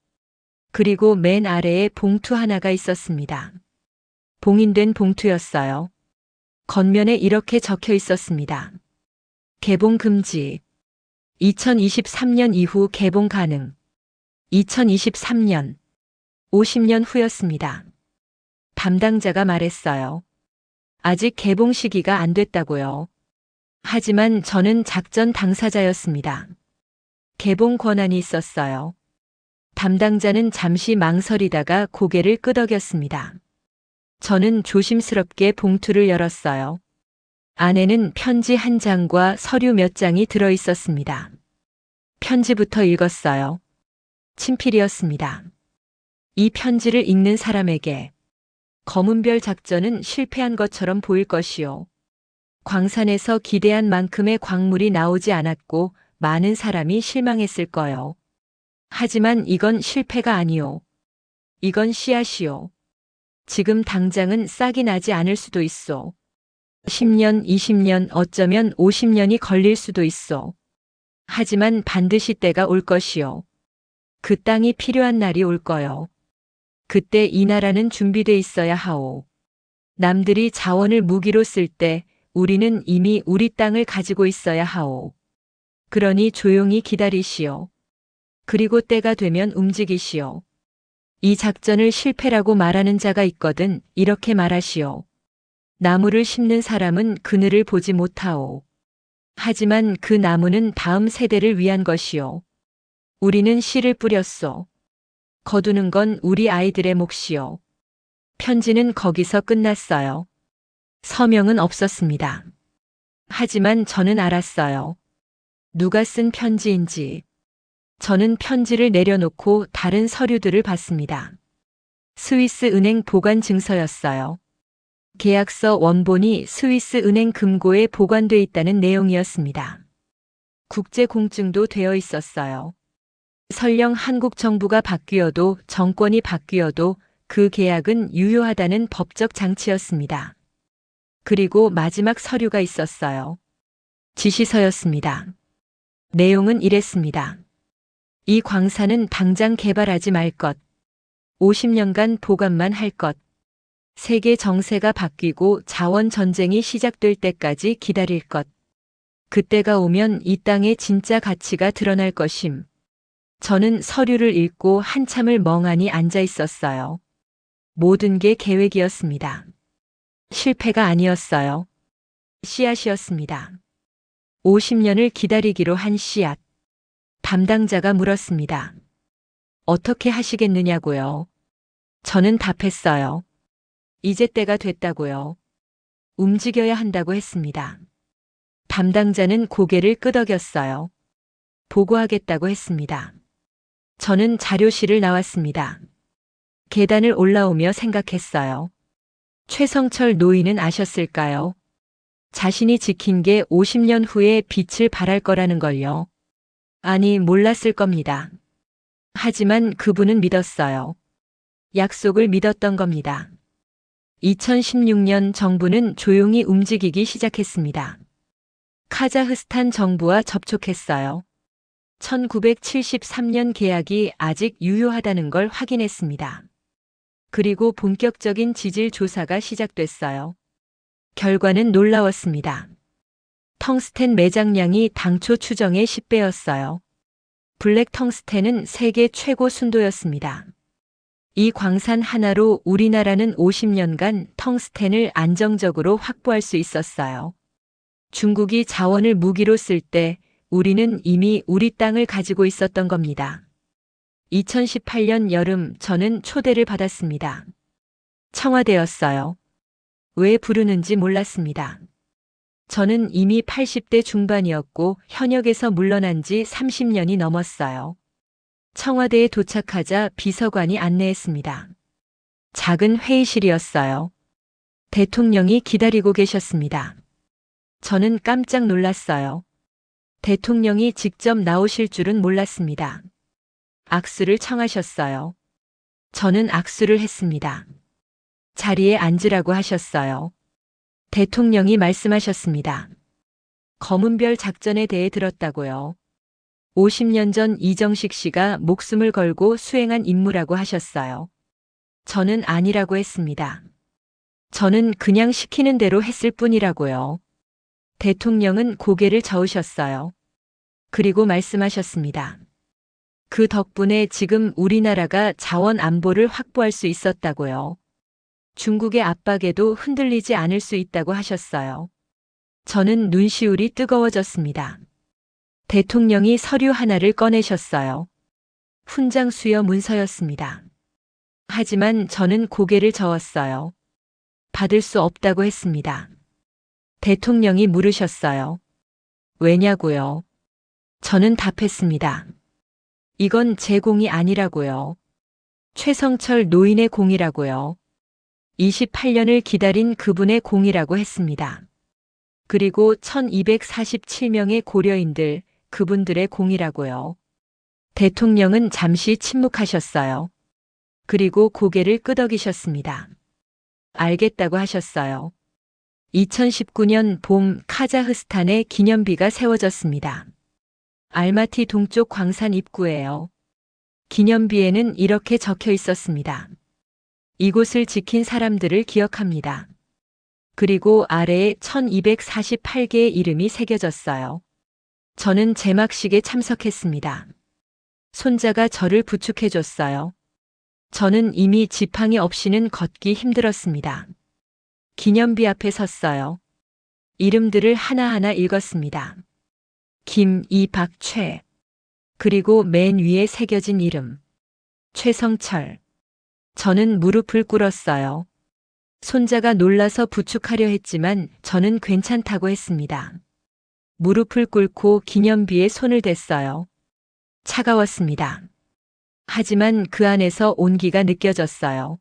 그리고 맨 아래에 봉투 하나가 있었습니다. 봉인된 봉투였어요. 겉면에 이렇게 적혀 있었습니다. 개봉 금지. 2023년 이후 개봉 가능. 2023년. 50년 후였습니다. 담당자가 말했어요. 아직 개봉 시기가 안 됐다고요. 하지만 저는 작전 당사자였습니다. 개봉 권한이 있었어요. 담당자는 잠시 망설이다가 고개를 끄덕였습니다. 저는 조심스럽게 봉투를 열었어요. 안에는 편지 한 장과 서류 몇 장이 들어 있었습니다. 편지부터 읽었어요. 친필이었습니다. 이 편지를 읽는 사람에게 검은별 작전은 실패한 것처럼 보일 것이요. 광산에서 기대한 만큼의 광물이 나오지 않았고 많은 사람이 실망했을 거요. 하지만 이건 실패가 아니요. 이건 씨앗이요. 지금 당장은 싹이 나지 않을 수도 있어. 10년, 20년, 어쩌면 50년이 걸릴 수도 있어. 하지만 반드시 때가 올 것이요. 그 땅이 필요한 날이 올 거요. 그때 이 나라는 준비돼 있어야 하오. 남들이 자원을 무기로 쓸 때 우리는 이미 우리 땅을 가지고 있어야 하오. 그러니 조용히 기다리시오. 그리고 때가 되면 움직이시오. 이 작전을 실패라고 말하는 자가 있거든 이렇게 말하시오. 나무를 심는 사람은 그늘을 보지 못하오. 하지만 그 나무는 다음 세대를 위한 것이오. 우리는 씨를 뿌렸소. 거두는 건 우리 아이들의 몫이요. 편지는 거기서 끝났어요. 서명은 없었습니다. 하지만 저는 알았어요. 누가 쓴 편지인지. 저는 편지를 내려놓고 다른 서류들을 봤습니다. 스위스 은행 보관 증서였어요. 계약서 원본이 스위스 은행 금고에 보관돼 있다는 내용이었습니다. 국제 공증도 되어 있었어요. 설령 한국 정부가 바뀌어도 정권이 바뀌어도 그 계약은 유효하다는 법적 장치였습니다. 그리고 마지막 서류가 있었어요. 지시서였습니다. 내용은 이랬습니다. 이 광산은 당장 개발하지 말 것. 50년간 보관만 할 것. 세계 정세가 바뀌고 자원 전쟁이 시작될 때까지 기다릴 것. 그때가 오면 이 땅의 진짜 가치가 드러날 것임. 저는 서류를 읽고 한참을 멍하니 앉아 있었어요. 모든 게 계획이었습니다. 실패가 아니었어요. 씨앗이었습니다. 50년을 기다리기로 한 씨앗. 담당자가 물었습니다. 어떻게 하시겠느냐고요? 저는 답했어요. 이제 때가 됐다고요. 움직여야 한다고 했습니다. 담당자는 고개를 끄덕였어요. 보고하겠다고 했습니다. 저는 자료실을 나왔습니다. 계단을 올라오며 생각했어요. 최성철 노인은 아셨을까요? 자신이 지킨 게 50년 후에 빛을 발할 거라는 걸요. 아니, 몰랐을 겁니다. 하지만 그분은 믿었어요. 약속을 믿었던 겁니다. 2016년 정부는 조용히 움직이기 시작했습니다. 카자흐스탄 정부와 접촉했어요. 1973년 계약이 아직 유효하다는 걸 확인했습니다. 그리고 본격적인 지질 조사가 시작됐어요. 결과는 놀라웠습니다. 텅스텐 매장량이 당초 추정의 10배였어요. 블랙 텅스텐은 세계 최고 순도였습니다. 이 광산 하나로 우리나라는 50년간 텅스텐을 안정적으로 확보할 수 있었어요. 중국이 자원을 무기로 쓸 때 우리는 이미 우리 땅을 가지고 있었던 겁니다. 2018년 여름 저는 초대를 받았습니다. 청와대였어요. 왜 부르는지 몰랐습니다. 저는 이미 80대 중반이었고 현역에서 물러난 지 30년이 넘었어요. 청와대에 도착하자 비서관이 안내했습니다. 작은 회의실이었어요. 대통령이 기다리고 계셨습니다. 저는 깜짝 놀랐어요. 대통령이 직접 나오실 줄은 몰랐습니다. 악수를 청하셨어요. 저는 악수를 했습니다. 자리에 앉으라고 하셨어요. 대통령이 말씀하셨습니다. 검은별 작전에 대해 들었다고요. 50년 전 이정식 씨가 목숨을 걸고 수행한 임무라고 하셨어요. 저는 아니라고 했습니다. 저는 그냥 시키는 대로 했을 뿐이라고요. 대통령은 고개를 저으셨어요. 그리고 말씀하셨습니다. 그 덕분에 지금 우리나라가 자원 안보를 확보할 수 있었다고요. 중국의 압박에도 흔들리지 않을 수 있다고 하셨어요. 저는 눈시울이 뜨거워졌습니다. 대통령이 서류 하나를 꺼내셨어요. 훈장 수여 문서였습니다. 하지만 저는 고개를 저었어요. 받을 수 없다고 했습니다. 대통령이 물으셨어요. 왜냐고요? 저는 답했습니다. 이건 제 공이 아니라고요. 최성철 노인의 공이라고요. 28년을 기다린 그분의 공이라고 했습니다. 그리고 1247명의 고려인들, 그분들의 공이라고요. 대통령은 잠시 침묵하셨어요. 그리고 고개를 끄덕이셨습니다. 알겠다고 하셨어요. 2019년 봄 카자흐스탄에 기념비가 세워졌습니다. 알마티 동쪽 광산 입구예요. 기념비에는 이렇게 적혀 있었습니다. 이곳을 지킨 사람들을 기억합니다. 그리고 아래에 1248개의 이름이 새겨졌어요. 저는 제막식에 참석했습니다. 손자가 저를 부축해줬어요. 저는 이미 지팡이 없이는 걷기 힘들었습니다. 기념비 앞에 섰어요. 이름들을 하나하나 읽었습니다. 김, 이, 박, 최. 그리고 맨 위에 새겨진 이름. 최성철. 저는 무릎을 꿇었어요. 손자가 놀라서 부축하려 했지만 저는 괜찮다고 했습니다. 무릎을 꿇고 기념비에 손을 댔어요. 차가웠습니다. 하지만 그 안에서 온기가 느껴졌어요.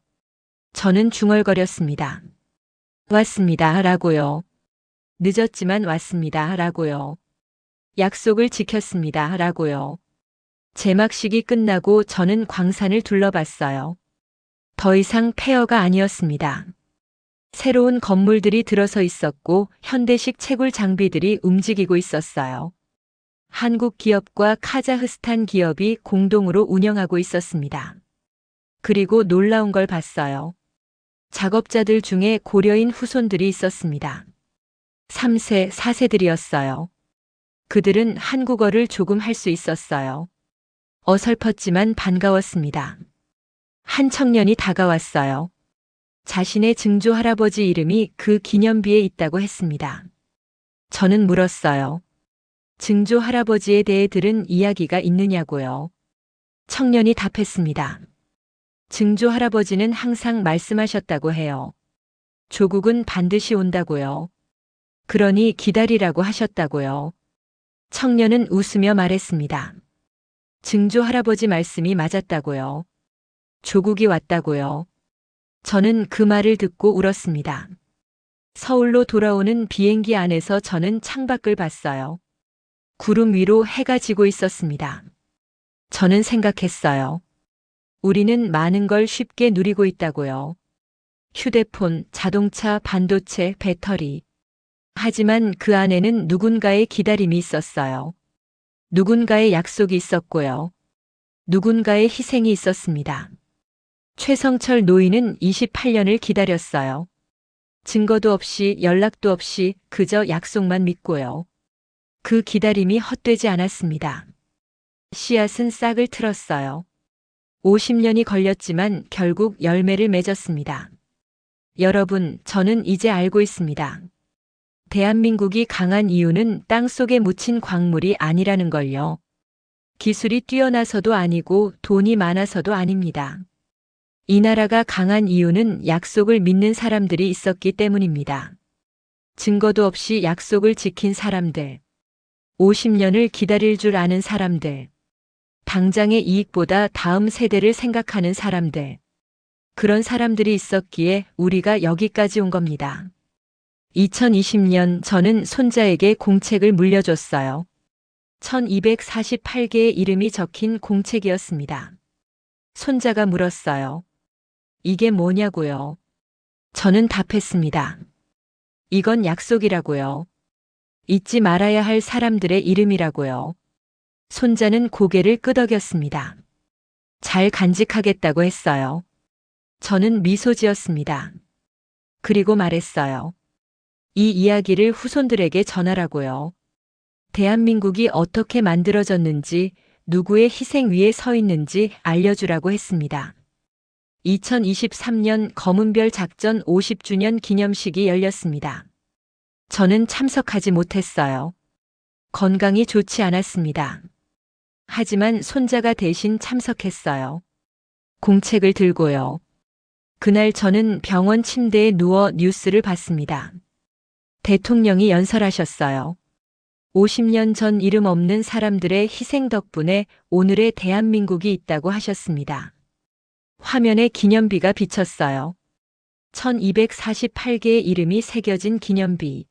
저는 중얼거렸습니다. 왔습니다. 라고요. 늦었지만 왔습니다. 라고요. 약속을 지켰습니다. 라고요. 제막식이 끝나고 저는 광산을 둘러봤어요. 더 이상 폐허가 아니었습니다. 새로운 건물들이 들어서 있었고 현대식 채굴 장비들이 움직이고 있었어요. 한국 기업과 카자흐스탄 기업이 공동으로 운영하고 있었습니다. 그리고 놀라운 걸 봤어요. 작업자들 중에 고려인 후손들이 있었습니다. 3세, 4세들이었어요. 그들은 한국어를 조금 할 수 있었어요. 어설펐지만 반가웠습니다. 한 청년이 다가왔어요. 자신의 증조 할아버지 이름이 그 기념비에 있다고 했습니다. 저는 물었어요. 증조 할아버지에 대해 들은 이야기가 있느냐고요. 청년이 답했습니다. 증조 할아버지는 항상 말씀하셨다고 해요. 조국은 반드시 온다고요. 그러니 기다리라고 하셨다고요. 청년은 웃으며 말했습니다. 증조 할아버지 말씀이 맞았다고요. 조국이 왔다고요. 저는 그 말을 듣고 울었습니다. 서울로 돌아오는 비행기 안에서 저는 창밖을 봤어요. 구름 위로 해가 지고 있었습니다. 저는 생각했어요. 우리는 많은 걸 쉽게 누리고 있다고요. 휴대폰, 자동차, 반도체, 배터리. 하지만 그 안에는 누군가의 기다림이 있었어요. 누군가의 약속이 있었고요. 누군가의 희생이 있었습니다. 최성철 노인은 28년을 기다렸어요. 증거도 없이 연락도 없이 그저 약속만 믿고요. 그 기다림이 헛되지 않았습니다. 씨앗은 싹을 틀었어요. 50년이 걸렸지만 결국 열매를 맺었습니다. 여러분, 저는 이제 알고 있습니다. 대한민국이 강한 이유는 땅 속에 묻힌 광물이 아니라는 걸요. 기술이 뛰어나서도 아니고 돈이 많아서도 아닙니다. 이 나라가 강한 이유는 약속을 믿는 사람들이 있었기 때문입니다. 증거도 없이 약속을 지킨 사람들, 50년을 기다릴 줄 아는 사람들, 당장의 이익보다 다음 세대를 생각하는 사람들, 그런 사람들이 있었기에 우리가 여기까지 온 겁니다. 2020년 저는 손자에게 공책을 물려줬어요. 1248개의 이름이 적힌 공책이었습니다. 손자가 물었어요. 이게 뭐냐고요? 저는 답했습니다. 이건 약속이라고요. 잊지 말아야 할 사람들의 이름이라고요. 손자는 고개를 끄덕였습니다. 잘 간직하겠다고 했어요. 저는 미소 지었습니다. 그리고 말했어요. 이 이야기를 후손들에게 전하라고요. 대한민국이 어떻게 만들어졌는지, 누구의 희생 위에 서 있는지 알려주라고 했습니다. 2023년 검은별 작전 50주년 기념식이 열렸습니다. 저는 참석하지 못했어요. 건강이 좋지 않았습니다. 하지만 손자가 대신 참석했어요. 공책을 들고요. 그날 저는 병원 침대에 누워 뉴스를 봤습니다. 대통령이 연설하셨어요. 50년 전 이름 없는 사람들의 희생 덕분에 오늘의 대한민국이 있다고 하셨습니다. 화면에 기념비가 비쳤어요. 1248개의 이름이 새겨진 기념비.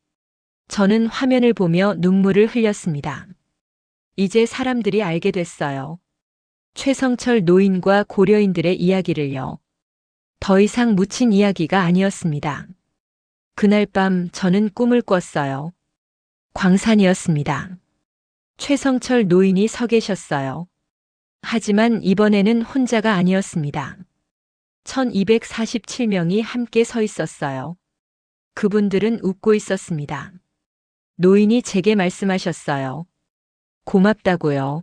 저는 화면을 보며 눈물을 흘렸습니다. 이제 사람들이 알게 됐어요. 최성철 노인과 고려인들의 이야기를요. 더 이상 묻힌 이야기가 아니었습니다. 그날 밤 저는 꿈을 꿨어요. 광산이었습니다. 최성철 노인이 서 계셨어요. 하지만 이번에는 혼자가 아니었습니다. 1247명이 함께 서 있었어요. 그분들은 웃고 있었습니다. 노인이 제게 말씀하셨어요. 고맙다고요.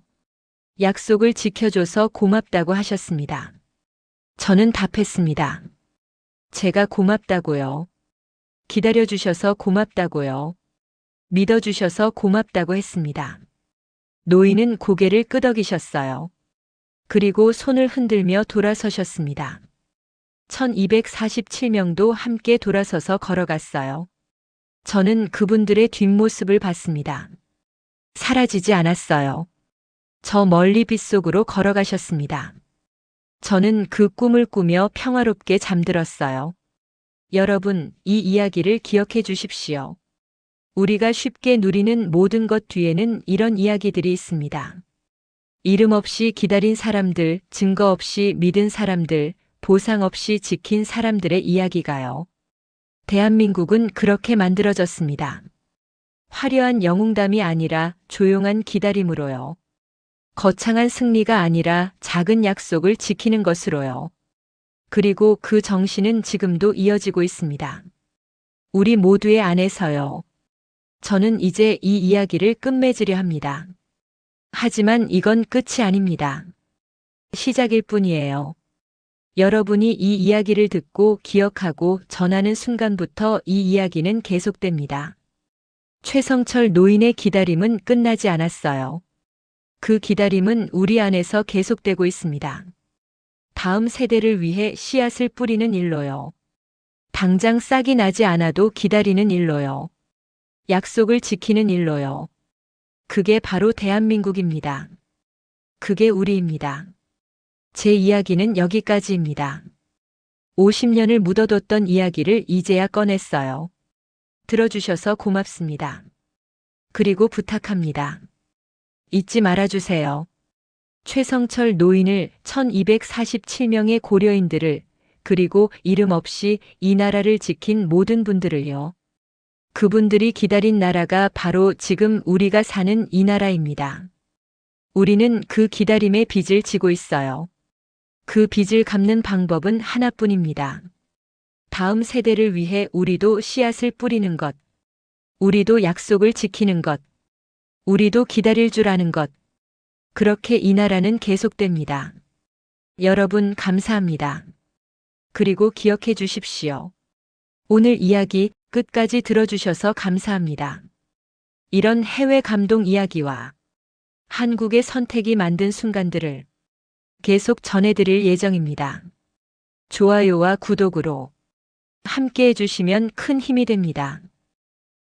약속을 지켜줘서 고맙다고 하셨습니다. 저는 답했습니다. 제가 고맙다고요. 기다려주셔서 고맙다고요. 믿어주셔서 고맙다고 했습니다. 노인은 고개를 끄덕이셨어요. 그리고 손을 흔들며 돌아서셨습니다. 1247명도 함께 돌아서서 걸어갔어요. 저는 그분들의 뒷모습을 봤습니다. 사라지지 않았어요. 저 멀리 빗속으로 걸어가셨습니다. 저는 그 꿈을 꾸며 평화롭게 잠들었어요. 여러분, 이 이야기를 기억해 주십시오. 우리가 쉽게 누리는 모든 것 뒤에는 이런 이야기들이 있습니다. 이름 없이 기다린 사람들, 증거 없이 믿은 사람들, 보상 없이 지킨 사람들의 이야기가요. 대한민국은 그렇게 만들어졌습니다. 화려한 영웅담이 아니라 조용한 기다림으로요. 거창한 승리가 아니라 작은 약속을 지키는 것으로요. 그리고 그 정신은 지금도 이어지고 있습니다. 우리 모두의 안에서요. 저는 이제 이 이야기를 끝맺으려 합니다. 하지만 이건 끝이 아닙니다. 시작일 뿐이에요. 여러분이 이 이야기를 듣고 기억하고 전하는 순간부터 이 이야기는 계속됩니다. 최성철 노인의 기다림은 끝나지 않았어요. 그 기다림은 우리 안에서 계속되고 있습니다. 다음 세대를 위해 씨앗을 뿌리는 일로요. 당장 싹이 나지 않아도 기다리는 일로요. 약속을 지키는 일로요. 그게 바로 대한민국입니다. 그게 우리입니다. 제 이야기는 여기까지입니다. 50년을 묻어뒀던 이야기를 이제야 꺼냈어요. 들어주셔서 고맙습니다. 그리고 부탁합니다. 잊지 말아주세요. 최성철 노인을 1247명의 고려인들을 그리고 이름 없이 이 나라를 지킨 모든 분들을요. 그분들이 기다린 나라가 바로 지금 우리가 사는 이 나라입니다. 우리는 그 기다림의 빚을 지고 있어요. 그 빚을 갚는 방법은 하나뿐입니다. 다음 세대를 위해 우리도 씨앗을 뿌리는 것, 우리도 약속을 지키는 것, 우리도 기다릴 줄 아는 것. 그렇게 이 나라는 계속됩니다. 여러분 감사합니다. 그리고 기억해 주십시오. 오늘 이야기 끝까지 들어주셔서 감사합니다. 이런 해외 감동 이야기와 한국의 선택이 만든 순간들을 계속 전해드릴 예정입니다. 좋아요와 구독으로 함께 해주시면 큰 힘이 됩니다.